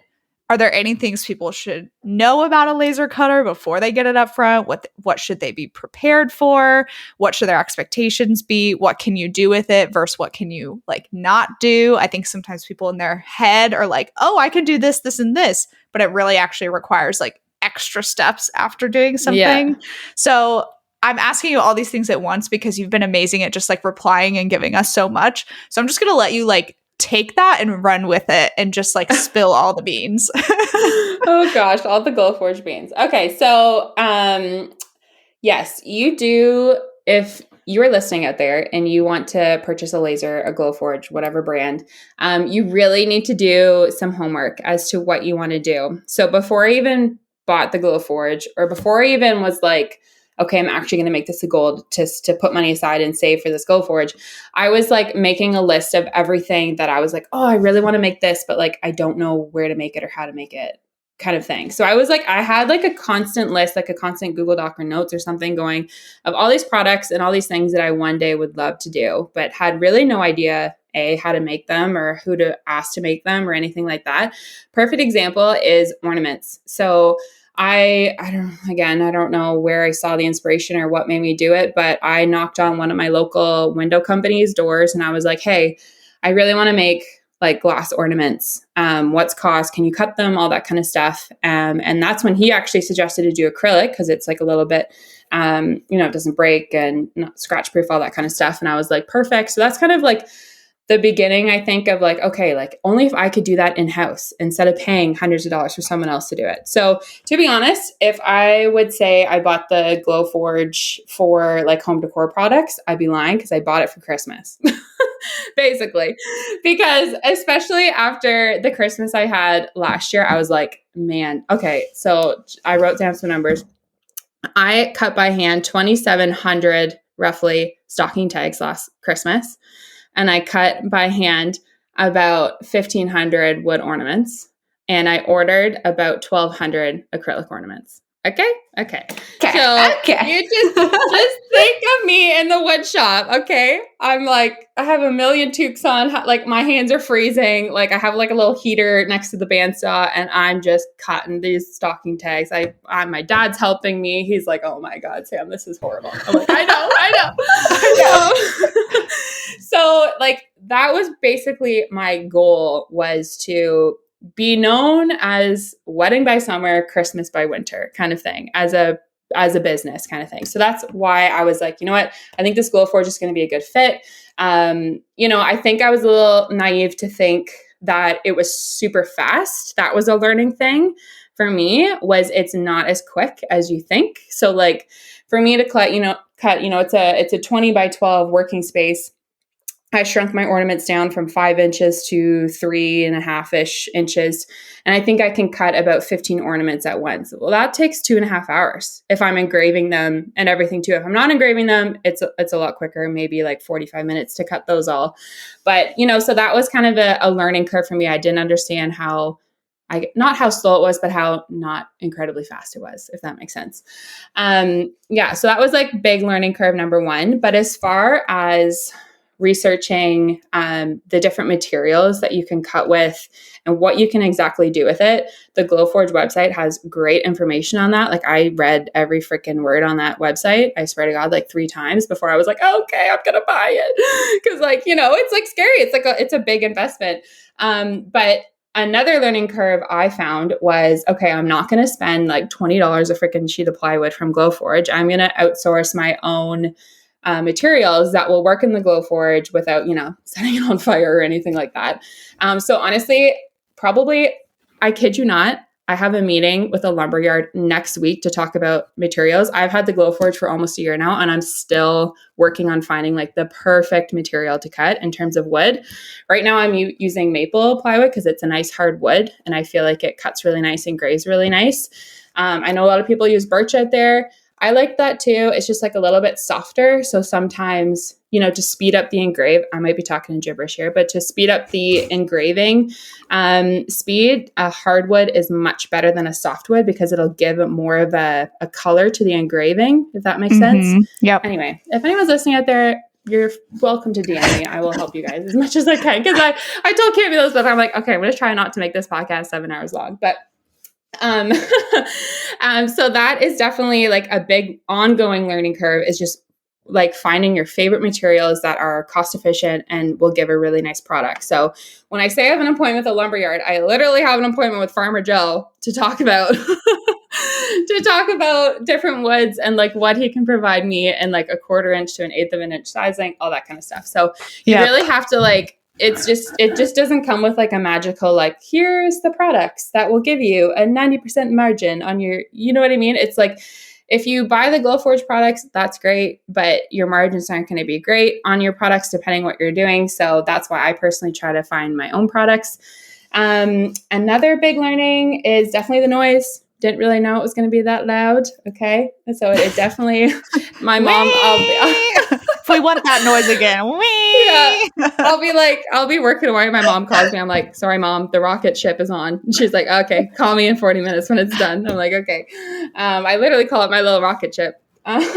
are there any things people should know about a laser cutter before they get it up front? What should they be prepared for? What should their expectations be? What can you do with it versus what can you like not do? I think sometimes people in their head are like, oh, I can do this, this, and this, but it really actually requires like extra steps after doing something. Yeah. So I'm asking you all these things at once because you've been amazing at just like replying and giving us so much. So I'm just going to let you like take that and run with it and just like spill all the beans. Oh gosh, all the Glowforge beans. Okay, so yes, you do. If you are listening out there and you want to purchase a laser, a Glowforge, whatever brand, you really need to do some homework as to what you want to do. So before I even bought the Glowforge, or before I even was like, okay, I'm actually going to make this a goal to put money aside and save for this Glowforge, I was like making a list of everything that I was like, oh, I really want to make this, but like, I don't know where to make it or how to make it kind of thing. So I was like, I had like a constant list, like a constant Google Doc or notes or something going of all these products and all these things that I one day would love to do, but had really no idea how to make them or who to ask to make them or anything like that. Perfect example is Ornaments. So I don't know where I saw the inspiration or what made me do it, but I knocked on one of my local window companies' doors and I was like, hey, I really want to make like glass ornaments. What's cost? Can you cut them? All that kind of stuff. And that's when he actually suggested to do acrylic because it's like a little bit, it doesn't break and not scratch proof, all that kind of stuff. And I was like, perfect. So that's kind of like the beginning, I think, of like, okay, like only if I could do that in-house instead of paying hundreds of dollars for someone else to do it. So to be honest, if I would say I bought the Glowforge for like home decor products, I'd be lying because I bought it for Christmas, basically. Because especially after the Christmas I had last year, I was like, man, okay. So I wrote down some numbers. I cut by hand 2,700 roughly stocking tags last Christmas. And I cut by hand about 1,500 wood ornaments. And I ordered about 1,200 acrylic ornaments. Okay. So Okay. you just think of me in the wood shop. Okay. I'm like, I have a million toques on. Like my hands are freezing. Like I have like a little heater next to the bandsaw and I'm just cutting these stocking tags. My dad's helping me. He's like, oh my God, Sam, this is horrible. I'm like, I know. So like that was basically my goal, was to be known as wedding by summer, Christmas by winter kind of thing, as a business kind of thing. So that's why I was like, you know what? I think this Glowforge is going to be a good fit. I think I was a little naive to think that it was super fast. That was a learning thing for me, was it's not as quick as you think. So like for me to cut, it's a 20 by 12 working space. I shrunk my ornaments down from 5 inches to 3.5-ish inches. And I think I can cut about 15 ornaments at once. Well, that takes 2.5 hours if I'm engraving them and everything too. If I'm not engraving them, it's a lot quicker, maybe like 45 minutes to cut those all. But, so that was kind of a learning curve for me. I didn't understand not how slow it was, but how not incredibly fast it was, if that makes sense. So that was like big learning curve number 1. But as far as researching the different materials that you can cut with and what you can exactly do with it, the Glowforge website has great information on that. Like I read every freaking word on that website, I swear to God, like 3 times before I was like, okay, I'm gonna buy it. Because like, it's like scary. It's a big investment. But another learning curve I found was, okay, I'm not going to spend like $20 a freaking sheet of plywood from Glowforge. I'm going to outsource my own materials that will work in the Glowforge without, setting it on fire or anything like that. So honestly, probably, I kid you not, I have a meeting with a lumberyard next week to talk about materials. I've had the Glowforge for almost a year now, and I'm still working on finding like the perfect material to cut in terms of wood. Right now I'm using maple plywood because it's a nice hard wood, and I feel like it cuts really nice and grays really nice. I know a lot of people use birch out there. I like that too. It's just like a little bit softer. So sometimes, to speed up the I might be talking in gibberish here, but to speed up the engraving speed, a hardwood is much better than a softwood because it'll give more of a color to the engraving, if that makes sense. Yep. Anyway, if anyone's listening out there, you're welcome to DM me. I will help you guys as much as I can. Because I told Cami those, but I'm like, okay, I'm going to try not to make this podcast 7 hours long. But so that is definitely like a big ongoing learning curve, is just like finding your favorite materials that are cost efficient and will give a really nice product. So when I say I have an appointment with a lumberyard, I literally have an appointment with Farmer Joe to talk about different woods and like what he can provide me in like a 1/4 inch to an 1/8 of an inch sizing, all that kind of stuff. So you really have to like, it just doesn't come with like a magical, like, here's the products that will give you a 90% margin on your, you know what I mean? It's like, if you buy the Glowforge products, that's great, but your margins aren't going to be great on your products depending what you're doing. So that's why I personally try to find my own products. Another big learning is definitely the noise. Didn't really know it was going to be that loud. Okay. So it definitely, my mom, if we want that noise again, I'll be working away. My mom calls me. I'm like, sorry, Mom, the rocket ship is on. And she's like, okay, call me in 40 minutes when it's done. I'm like, okay. I literally call it my little rocket ship. But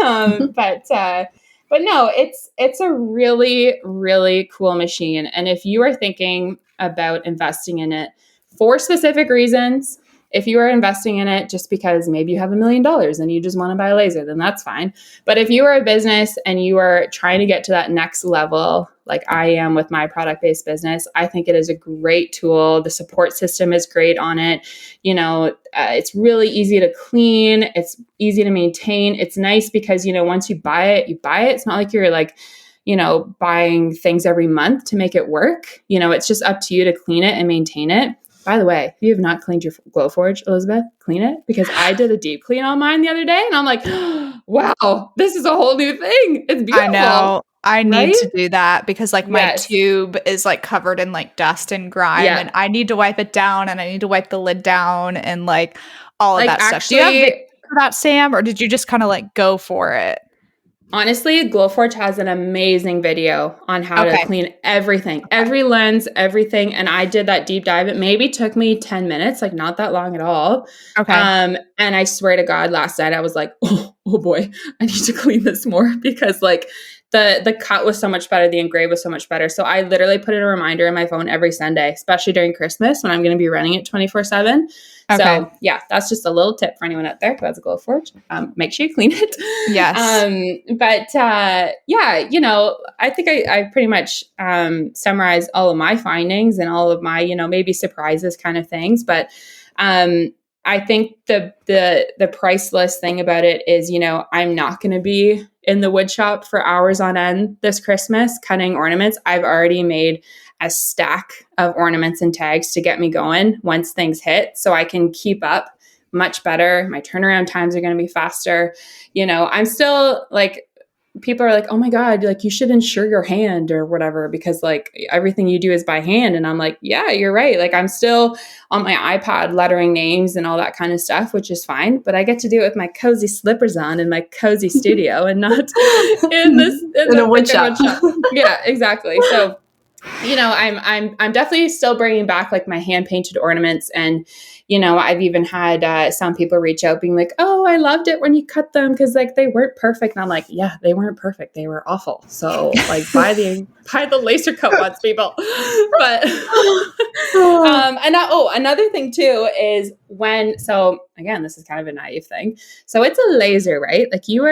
no, it's a really, really cool machine. And if you are thinking about investing in it for specific reasons, if you are investing in it just because maybe you have $1 million and you just want to buy a laser, then that's fine. But if you are a business and you are trying to get to that next level, like I am with my product-based business, I think it is a great tool. The support system is great on it. It's really easy to clean. It's easy to maintain. It's nice because, once you buy it, you buy it. It's not like you're like, buying things every month to make it work. It's just up to you to clean it and maintain it. By the way, if you have not cleaned your Glowforge, Elizabeth, clean it, because I did a deep clean on mine the other day and I'm like, wow, this is a whole new thing. It's beautiful. I know. I need to do that because like my tube is like covered in like dust and grime and I need to wipe it down and I need to wipe the lid down and like all of that stuff. Do you have videos for that, Sam, or did you just kind of like go for it? Honestly, Glowforge has an amazing video on how to clean everything, every lens, everything. And I did that deep dive. It maybe took me 10 minutes, like not that long at all. Okay. And I swear to God, last night I was like, oh boy, I need to clean this more because like the cut was so much better. The engrave was so much better. So I literally put in a reminder in my phone every Sunday, especially during Christmas when I'm going to be running it 24/7. Okay. So yeah, that's just a little tip for anyone out there who has a Glowforge. Make sure you clean it. Yes. Yeah, you know, I think I pretty much summarized all of my findings and all of my, you know, maybe surprises kind of things. But I think the priceless thing about it is, you know, I'm not going to be in the wood shop for hours on end this Christmas cutting ornaments. I've already made a stack of ornaments and tags to get me going once things hit, so I can keep up much better. My turnaround times are going to be faster. You know, I'm still like, people are like, oh my God, like you should insure your hand or whatever, because like everything you do is by hand. And I'm like, yeah, you're right. Like I'm still on my iPad lettering names and all that kind of stuff, which is fine. But I get to do it with my cozy slippers on in my cozy studio and not in a wood shop. Yeah, exactly. So, you know, I'm definitely still bringing back like my hand painted ornaments. And, you know, I've even had some people reach out being like, oh, I loved it when you cut them because like they weren't perfect. And I'm like, yeah, they weren't perfect. They were awful. So like buy the laser cut ones, people. But another thing too is so again, this is kind of a naive thing. So it's a laser, right? Like you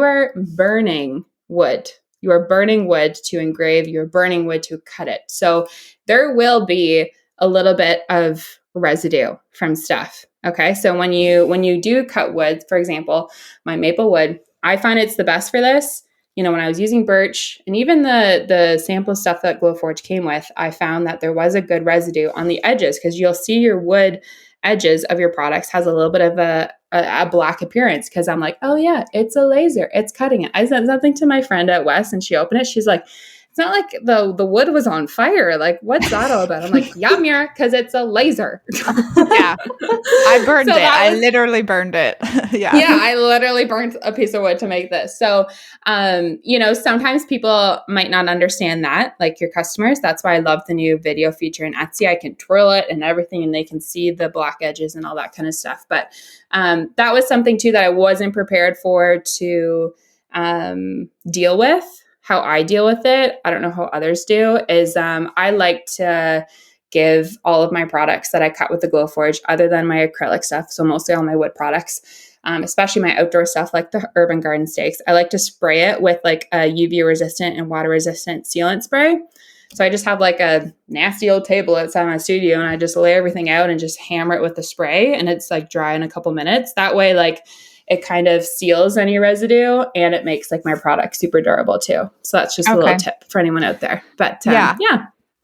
are burning wood. You are burning wood to engrave, you're burning wood to cut it. So there will be a little bit of residue from stuff. Okay. So when you do cut wood, for example, my maple wood, I find it's the best for this. You know, when I was using birch and even the sample stuff that Glowforge came with, I found that there was a good residue on the edges because you'll see your wood edges of your products has a little bit of a black appearance because I'm like, oh yeah, it's a laser. It's cutting it. I said something to my friend at West and she opened it. She's like, it's not like the wood was on fire. Like, what's that all about? I'm like, yeah, Mira, because it's a laser. Yeah. I burned it. I literally burned it. Yeah. Yeah, I literally burnt a piece of wood to make this. So, you know, sometimes people might not understand that, like your customers. That's why I love the new video feature in Etsy. I can twirl it and everything, and they can see the black edges and all that kind of stuff. But that was something, too, that I wasn't prepared for to deal with. How I deal with it, I don't know how others do, is I like to give all of my products that I cut with the Glowforge, other than my acrylic stuff, so mostly all my wood products, especially my outdoor stuff like the urban garden stakes. I like to spray it with like a UV resistant and water resistant sealant spray. So I just have like a nasty old table outside my studio and I just lay everything out and just hammer it with the spray, and it's like dry in a couple minutes. That way, like it kind of seals any residue and it makes like my product super durable too. So that's just a little tip for anyone out there. But yeah,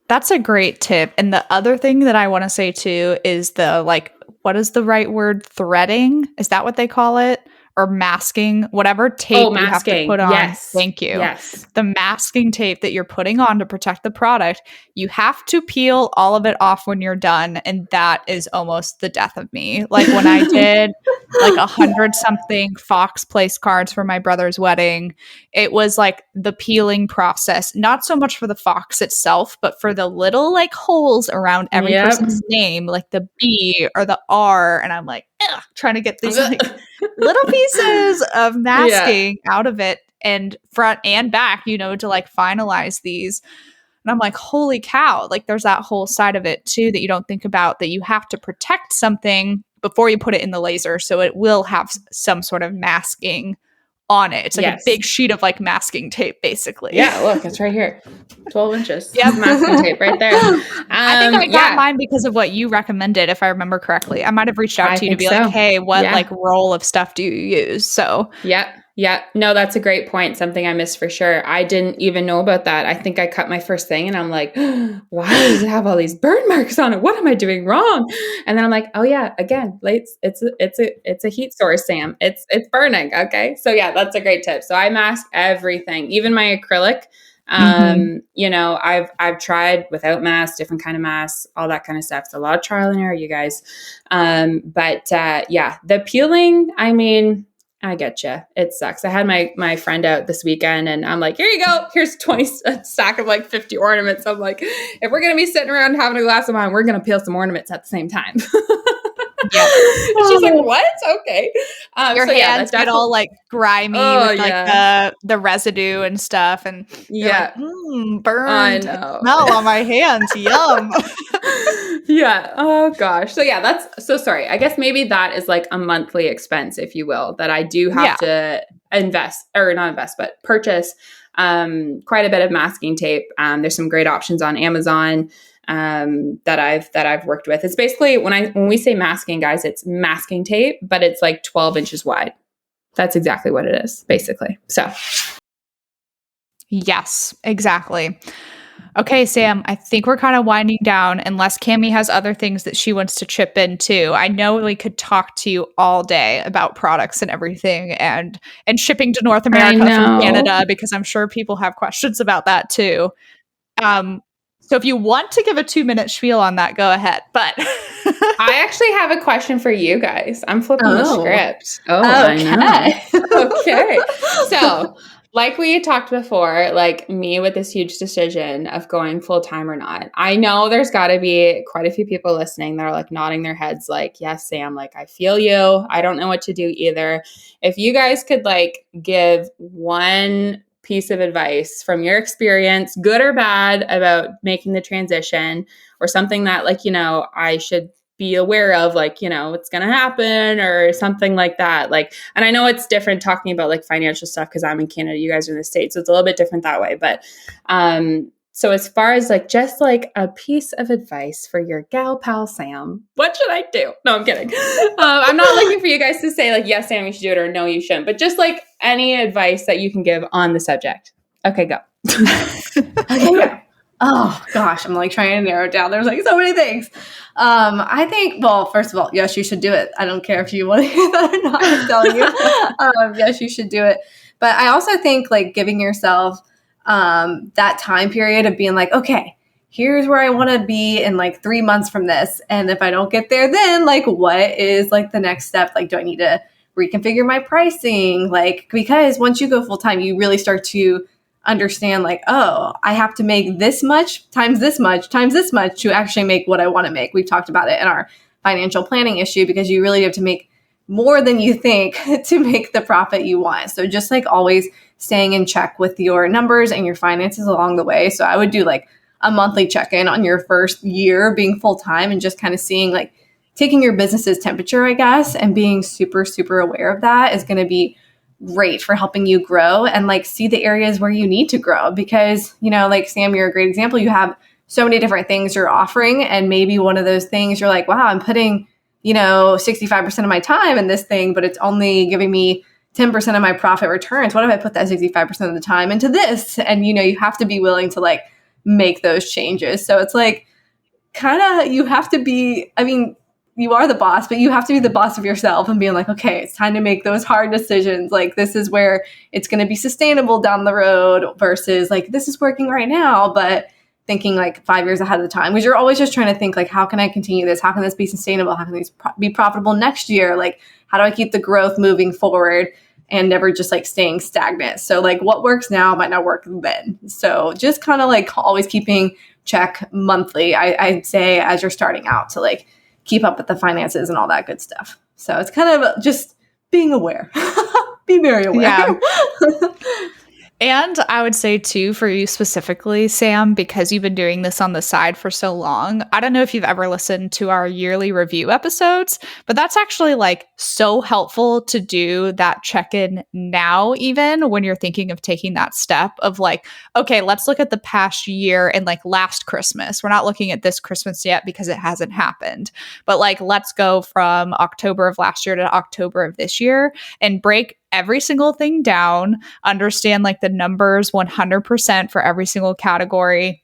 that's a great tip. And the other thing that I want to say too is the like, what is the right word? Threading? Is that what they call it? Or masking, whatever tape you have to put on. Yes. Thank you. Yes. The masking tape that you're putting on to protect the product, you have to peel all of it off when you're done. And that is almost the death of me. Like when I did like 100-something Fox place cards for my brother's wedding, it was like the peeling process, not so much for the Fox itself, but for the little like holes around every person's name, like the B or the R. And I'm like, trying to get these like little pieces of masking out of it, and front and back, you know, to like finalize these. And I'm like, holy cow, like there's that whole side of it too that you don't think about, that you have to protect something before you put it in the laser, so it will have some sort of masking on it. It's like a big sheet of like masking tape, basically. Yeah, look, it's right here. 12 inches. Yeah, masking tape right there. I think I got mine because of what you recommended, if I remember correctly. I might have reached out to you to be like, hey, what like roll of stuff do you use? So yeah. No, that's a great point. Something I missed for sure. I didn't even know about that. I think I cut my first thing and I'm like, why does it have all these burn marks on it? What am I doing wrong? And then I'm like, oh yeah, again, it's a heat source, Sam. It's burning. Okay. So yeah, that's a great tip. So I mask everything, even my acrylic. You know, I've tried without masks, different kind of masks, all that kind of stuff. It's a lot of trial and error, you guys. But the peeling, I mean, I get you. It sucks. I had my friend out this weekend and I'm like, here you go. Here's a stack of like 50 ornaments. I'm like, if we're going to be sitting around having a glass of wine, we're going to peel some ornaments at the same time. Yep. She's like, what? Okay. Your hands get all like grimy with like the residue and stuff. And yeah, like, burned smell on my hands. Yum. Yeah. Oh gosh. So yeah, that's so sorry. I guess maybe that is like a monthly expense, if you will, that I do have to purchase quite a bit of masking tape. There's some great options on Amazon that I've worked with. It's basically when we say masking, guys, it's masking tape, but it's like 12 inches wide. That's exactly what it is, basically. So yes, exactly. Okay, Sam, I think we're kind of winding down unless Cami has other things that she wants to chip in too. I know we could talk to you all day about products and everything and shipping to North America from Canada, because I'm sure people have questions about that too. So if you want to give a 2-minute spiel on that, go ahead. But I actually have a question for you guys. I'm flipping the script. Oh, okay. I know. Okay. So like we talked before, like me with this huge decision of going full time or not, I know there's got to be quite a few people listening that are like nodding their heads like, yes, Sam, like I feel you. I don't know what to do either. If you guys could like give one piece of advice from your experience, good or bad, about making the transition, or something that like, I should be aware of, like, it's going to happen or something like that. Like, and I know it's different talking about like financial stuff because I'm in Canada, you guys are in the States. So it's a little bit different that way. But, so as far as like, just like a piece of advice for your gal pal, Sam, what should I do? No, I'm kidding. I'm not looking for you guys to say like, yes, Sam, you should do it, or no, you shouldn't, but just like any advice that you can give on the subject. Okay, go. Okay. Oh gosh, I'm like trying to narrow it down. There's like so many things. I think, well, first of all, yes, you should do it. I don't care if you want to hear that or not. I'm telling you, yes, you should do it. But I also think like giving yourself that time period of being like, okay, here's where I want to be in like 3 months from this. And if I don't get there, then like, what is like the next step? Like, do I need to reconfigure my pricing? Like, because once you go full time, you really start to understand like, oh, I have to make this much times this much times this much to actually make what I want to make. We've talked about it in our financial planning issue, because you really have to make more than you think to make the profit you want. So just like always staying in check with your numbers and your finances along the way. So I would do like a monthly check-in on your first year being full-time and just kind of seeing like taking your business's temperature, I guess, and being super, super aware of that is going to be great for helping you grow and like see the areas where you need to grow. Because, like Sam, you're a great example. You have so many different things you're offering. And maybe one of those things you're like, wow, I'm putting, 65% of my time in this thing, but it's only giving me 10% of my profit returns. What if I put that 65% of the time into this? And, you have to be willing to like make those changes. So it's like kind of, you have to be, you are the boss, but you have to be the boss of yourself and being like, okay, it's time to make those hard decisions. Like, this is where it's going to be sustainable down the road versus like, this is working right now, but thinking like 5 years ahead of the time, because you're always just trying to think like, how can I continue this? How can this be sustainable? How can this be profitable next year? Like, how do I keep the growth moving forward and never just like staying stagnant? So like what works now might not work then. So just kind of like always keeping check monthly, I'd say, as you're starting out to like keep up with the finances and all that good stuff. So it's kind of just being aware. Be very aware. Yeah. And I would say too, for you specifically, Sam, because you've been doing this on the side for so long, I don't know if you've ever listened to our yearly review episodes, but that's actually like so helpful to do that check-in now, even when you're thinking of taking that step of like, okay, let's look at the past year and like last Christmas. We're not looking at this Christmas yet because it hasn't happened, but like, let's go from October of last year to October of this year and break every single thing down, understand like the numbers 100% for every single category,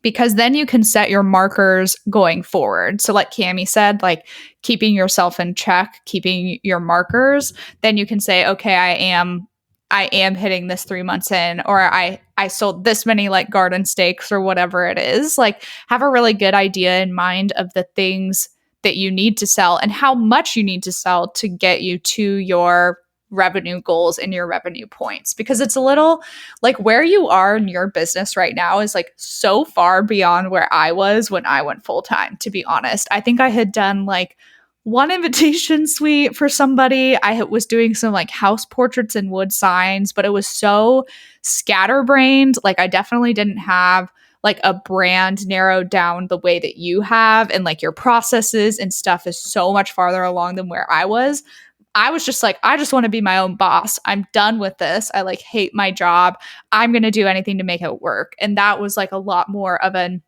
because then you can set your markers going forward. So like Cami said, like keeping yourself in check, keeping your markers, then you can say, okay, I am hitting this 3 months in, or I sold this many like garden stakes or whatever it is. Like have a really good idea in mind of the things that you need to sell and how much you need to sell to get you to your revenue goals and your revenue points, because it's a little like where you are in your business right now is like so far beyond where I was when I went full time, to be honest. I think I had done like one invitation suite for somebody. Was doing some like house portraits and wood signs, but it was so scatterbrained. Like I definitely didn't have like a brand narrowed down the way that you have, and like your processes and stuff is so much farther along than where I was. I was just like, I just want to be my own boss. I'm done with this. I like hate my job. I'm going to do anything to make it work. And that was like a lot more of an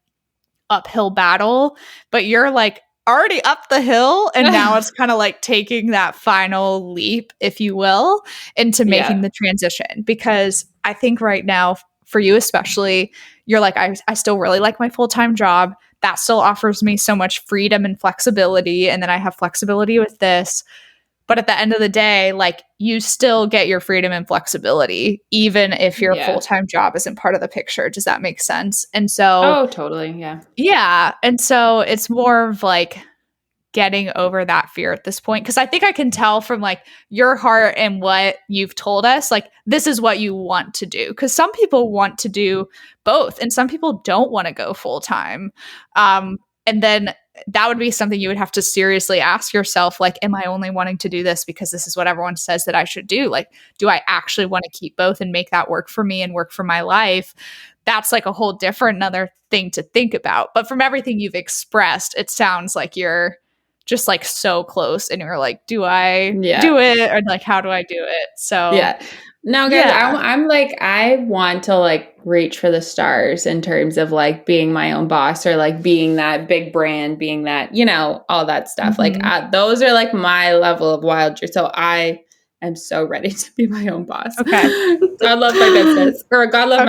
uphill battle, but you're like already up the hill. And now it's kind of like taking that final leap, if you will, into making the transition. Because I think right now for you, especially, you're like, I still really like my full-time job. That still offers me so much freedom and flexibility. And then I have flexibility with this. But at the end of the day, like you still get your freedom and flexibility, even if your full-time job isn't part of the picture. Does that make sense? And so, oh, totally. Yeah. Yeah. And so it's more of like getting over that fear at this point. Cause I think I can tell from like your heart and what you've told us, like this is what you want to do. Cause some people want to do both and some people don't want to go full-time. And then that would be something you would have to seriously ask yourself, like, am I only wanting to do this because this is what everyone says that I should do? Like, do I actually want to keep both and make that work for me and work for my life? That's like a whole different another thing to think about. But from everything you've expressed, it sounds like you're just like so close and you're like, do I do it? Or like, how do I do it? So no, guys, I'm like, I want to like reach for the stars in terms of like being my own boss or like being that big brand, being that, you know, all that stuff. Like those are like my level of wild. So I am so ready to be my own boss. Okay. God love my business, or God love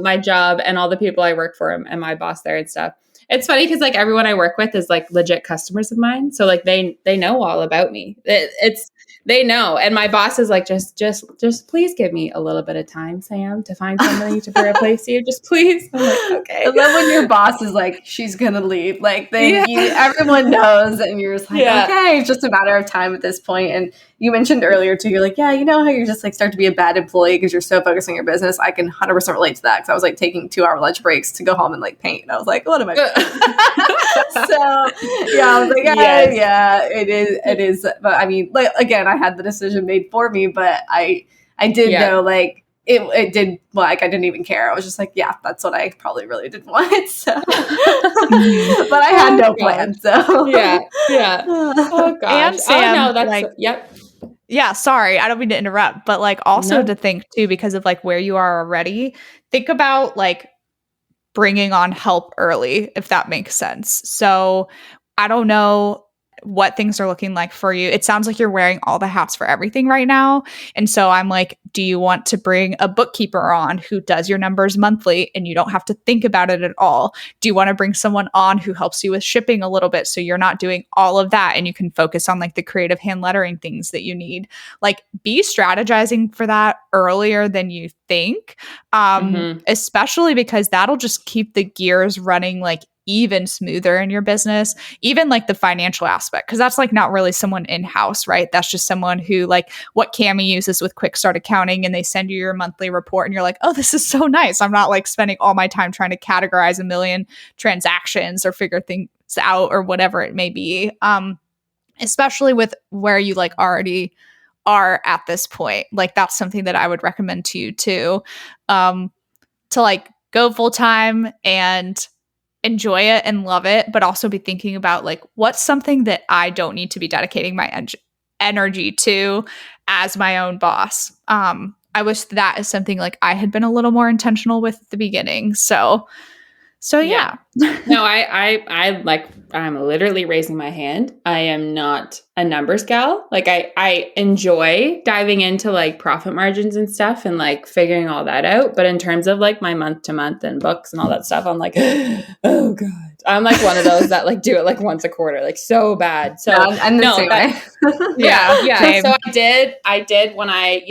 my job and all the people I work for and my boss there and stuff. It's funny because like everyone I work with is like legit customers of mine. So like they know all about me. They know. And my boss is like, just please give me a little bit of time, Sam, to find somebody to replace you. Just please. I'm like, okay. I love when your boss is like, she's going to leave. Like everyone knows and you're just like, okay, it's just a matter of time at this point. And you mentioned earlier too, you're like, yeah, you know how you just like start to be a bad employee because you're so focused on your business. I can 100% relate to that because I was like taking 2-hour lunch breaks to go home and like paint. And I was like, what am I doing? So yeah, I was like, it is. But I mean, like, again, I had the decision made for me, but I did know like it did, like, I didn't even care. I was just like, yeah, that's what I probably really did want. So, but I had no plan. So yeah. Oh gosh. And Sam, that's like, yeah, sorry, I don't mean to interrupt, but like also to think too, because of like where you are already, think about like bringing on help early, if that makes sense. So I don't know what things are looking like for you. It sounds like you're wearing all the hats for everything right now. And so I'm like, do you want to bring a bookkeeper on who does your numbers monthly and you don't have to think about it at all? Do you want to bring someone on who helps you with shipping a little bit so you're not doing all of that and you can focus on like the creative hand lettering things that you need? Like, be strategizing for that earlier than you think, especially because that'll just keep the gears running like even smoother in your business, even like the financial aspect, because that's like not really someone in-house, right? That's just someone who like what Cami uses with Quick Start Accounting, and they send you your monthly report and you're like, oh, this is so nice. I'm not like spending all my time trying to categorize a million transactions or figure things out or whatever it may be. Especially with where you like already are at this point. Like, that's something that I would recommend to you too, to like go full time and enjoy it and love it, but also be thinking about like, what's something that I don't need to be dedicating my energy to as my own boss. I wish that is something like I had been a little more intentional with at the beginning. So yeah. No, I like, I'm literally raising my hand. I am not a numbers gal. Like I enjoy diving into like profit margins and stuff and like figuring all that out. But in terms of like my month to month and books and all that stuff, I'm like, oh God. I'm like one of those that like do it like once a quarter, like so bad. So I'm the same way. yeah. So I did when I,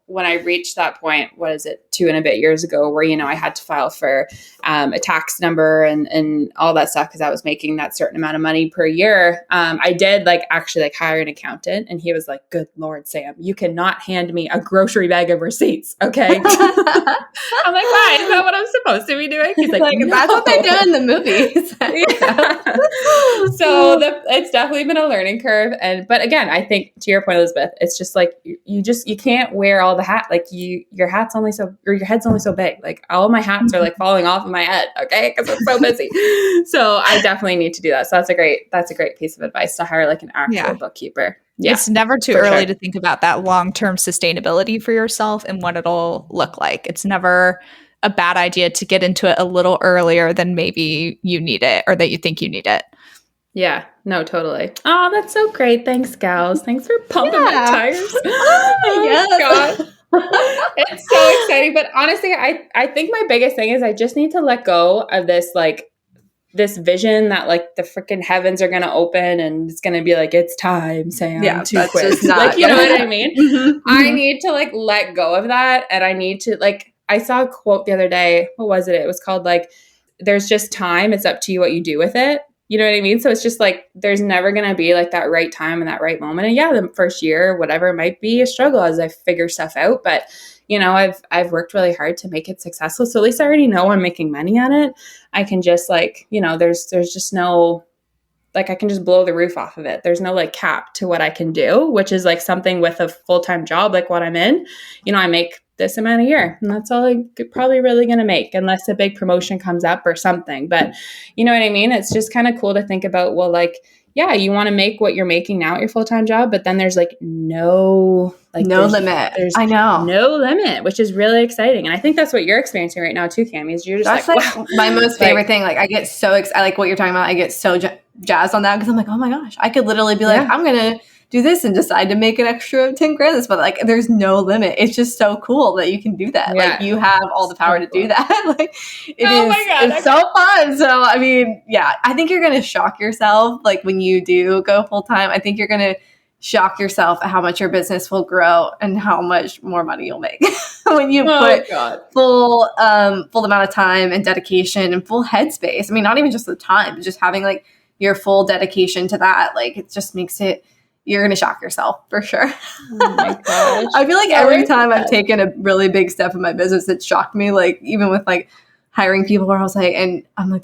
when I reached that point, 2 and a bit years ago, where, I had to file for a tax number and all that stuff because I was making that certain amount of money per year. I did actually hire an accountant, and he was like, "Good Lord, Sam, you cannot hand me a grocery bag of receipts, okay?" I'm like, "Why? Is that what I'm supposed to be doing?" He's like, "No. That's what they do in the movies." So it's definitely been a learning curve, but again, I think to your point, Elizabeth, it's just you can't wear all the hat. Your head's only so big. All my hats are falling off of my head, okay? Because I'm so busy. So I definitely need to do that. So that's a great piece of advice, to hire an actual bookkeeper. Yeah, it's never too early to think about that long-term sustainability for yourself and what it'll look like. It's never a bad idea to get into it a little earlier than maybe you need it or that you think you need it. Yeah, no, totally. Oh, that's so great. Thanks, gals. Thanks for pumping my tires. Oh, God. It's so exciting. But honestly, I think my biggest thing is I just need to let go of this, this vision that the freaking heavens are going to open and it's going to be it's time, Sam, to quit. You know what I mean? Mm-hmm. I need to let go of that. And I need to I saw a quote the other day. What was it? It was called there's just time. It's up to you what you do with it. You know what I mean? So it's just there's never going to be that right time and that right moment. And yeah, the first year, whatever, it might be a struggle as I figure stuff out. But, I've worked really hard to make it successful. So at least I already know I'm making money on it. I can just there's just no, I can just blow the roof off of it. There's no cap to what I can do, which is something with a full-time job like what I'm in. I make this amount a year, and that's all I'm probably really going to make, unless a big promotion comes up or something. But you know what I mean? It's just kind of cool to think about, yeah, you want to make what you're making now at your full-time job, but then there's no limit. I know. No limit, which is really exciting. And I think that's what you're experiencing right now too, Cami, is you're just that's wow. My most favorite thing. I get so excited, like what you're talking about. I get so jazzed on that because I'm oh my gosh, I could literally be I'm going to do this and decide to make an extra 10 grand this month. There's no limit. It's just so cool that you can do that. Yeah. You have all the power to do that. It's so fun. So, I mean, yeah, I think you're going to shock yourself. When you do go full time, I think you're going to shock yourself at how much your business will grow and how much more money you'll make when you put full amount of time and dedication and full headspace. I mean, not even just the time, but just having your full dedication to that. It just makes it, you're going to shock yourself for sure. Oh my gosh. I feel every time I've taken a really big step in my business, it shocked me. Even with hiring people where I was and I'm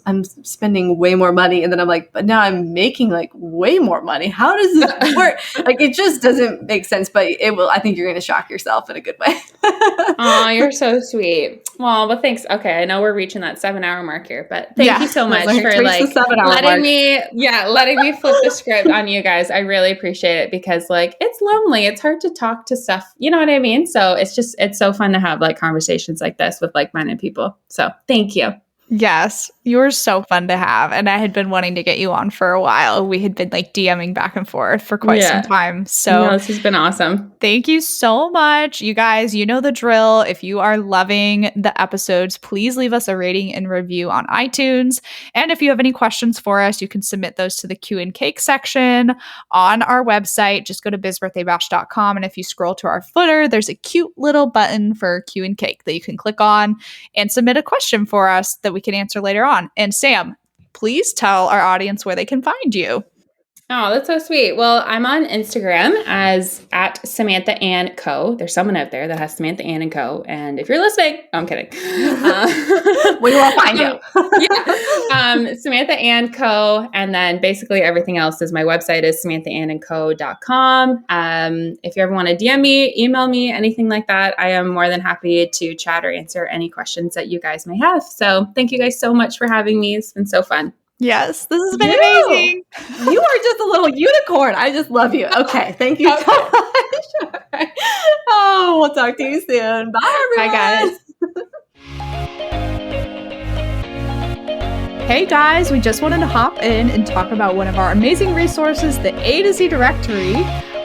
I'm spending way more money. And then I'm but now I'm making way more money. How does this work? It just doesn't make sense, but it will. I think you're going to shock yourself in a good way. Oh, you're so sweet. Well, thanks. Okay. I know we're reaching that 7-hour mark here, but thank you so much for letting me flip the script on you guys. I really appreciate it because it's lonely. It's hard to talk to stuff. You know what I mean? So it's so fun to have conversations like this with like-minded people. So thank you. Yes, you were so fun to have. And I had been wanting to get you on for a while. We had been DMing back and forth for quite some time. So this has been awesome. Thank you so much. You guys, you know the drill. If you are loving the episodes, please leave us a rating and review on iTunes. And if you have any questions for us, you can submit those to the Q and Cake section on our website. Just go to bizbirthdaybash.com. And if you scroll to our footer, there's a cute little button for Q and Cake that you can click on and submit a question for us that we can answer later on. And Sam, please tell our audience where they can find you. Oh, that's so sweet. Well, I'm on Instagram as at Samantha Ann Co. There's someone out there that has Samantha Ann and Co. And if you're listening, no, I'm kidding. We will find you. Samantha Ann Co. And then basically everything else is my website is samanthaannandco.com. If you ever want to DM me, email me, anything like that, I am more than happy to chat or answer any questions that you guys may have. So thank you guys so much for having me. It's been so fun. Yes, this has been amazing. You are just a little unicorn. I just love you. Okay, thank you so much. Right. Oh, we'll talk to you soon. Bye, everyone. Bye, guys. Hey, guys, we just wanted to hop in and talk about one of our amazing resources, the A to Z directory.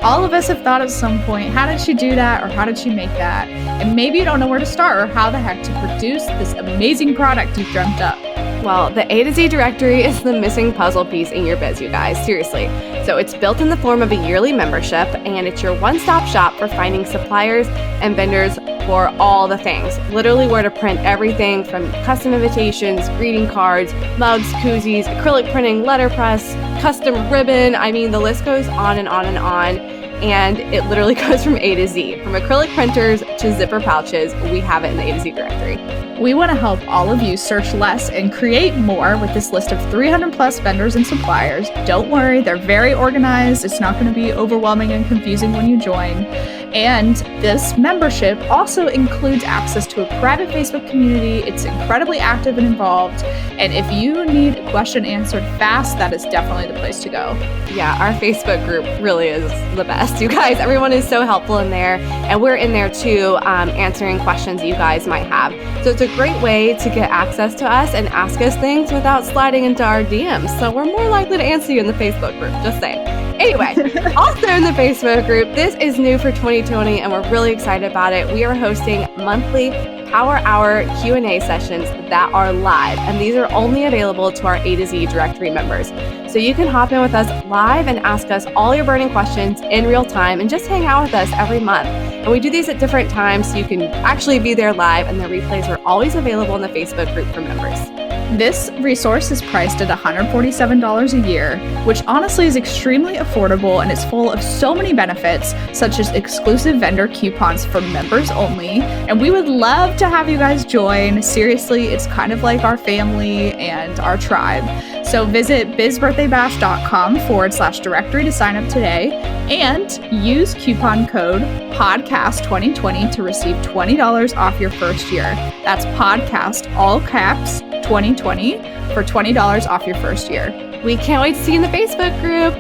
All of us have thought at some point, how did she do that or how did she make that? And maybe you don't know where to start or how the heck to produce this amazing product you've dreamt up. Well, the A to Z directory is the missing puzzle piece in your biz, you guys. Seriously. So it's built in the form of a yearly membership, and it's your one-stop shop for finding suppliers and vendors for all the things. Literally where to print everything from custom invitations, greeting cards, mugs, koozies, acrylic printing, letterpress, custom ribbon. I mean, the list goes on and on and on. And it literally goes from A to Z. From acrylic printers to zipper pouches, we have it in the A to Z directory. We want to help all of you search less and create more with this list of 300 plus vendors and suppliers. Don't worry, they're very organized. It's not going to be overwhelming and confusing when you join. And this membership also includes access to a private Facebook community. It's incredibly active and involved. And if you need a question answered fast, that is definitely the place to go. Yeah, our Facebook group really is the best, you guys. Everyone is so helpful in there. And we're in there too, answering questions you guys might have. So it's a great way to get access to us and ask us things without sliding into our DMs. So we're more likely to answer you in the Facebook group, just saying. Anyway, also in the Facebook group, this is new for 2020 and we're really excited about it. We are hosting monthly Power Hour Q&A sessions that are live, and these are only available to our A to Z directory members. So you can hop in with us live and ask us all your burning questions in real time and just hang out with us every month. And we do these at different times so you can actually be there live, and the replays are always available in the Facebook group for members. This resource is priced at $147 a year, which honestly is extremely affordable and is full of so many benefits, such as exclusive vendor coupons for members only. And we would love to have you guys join. Seriously, it's kind of like our family and our tribe. So visit bizbirthdaybash.com/directory to sign up today and use coupon code podcast2020 to receive $20 off your first year. That's podcast, all caps, 2020 for $20 off your first year. We can't wait to see you in the Facebook group.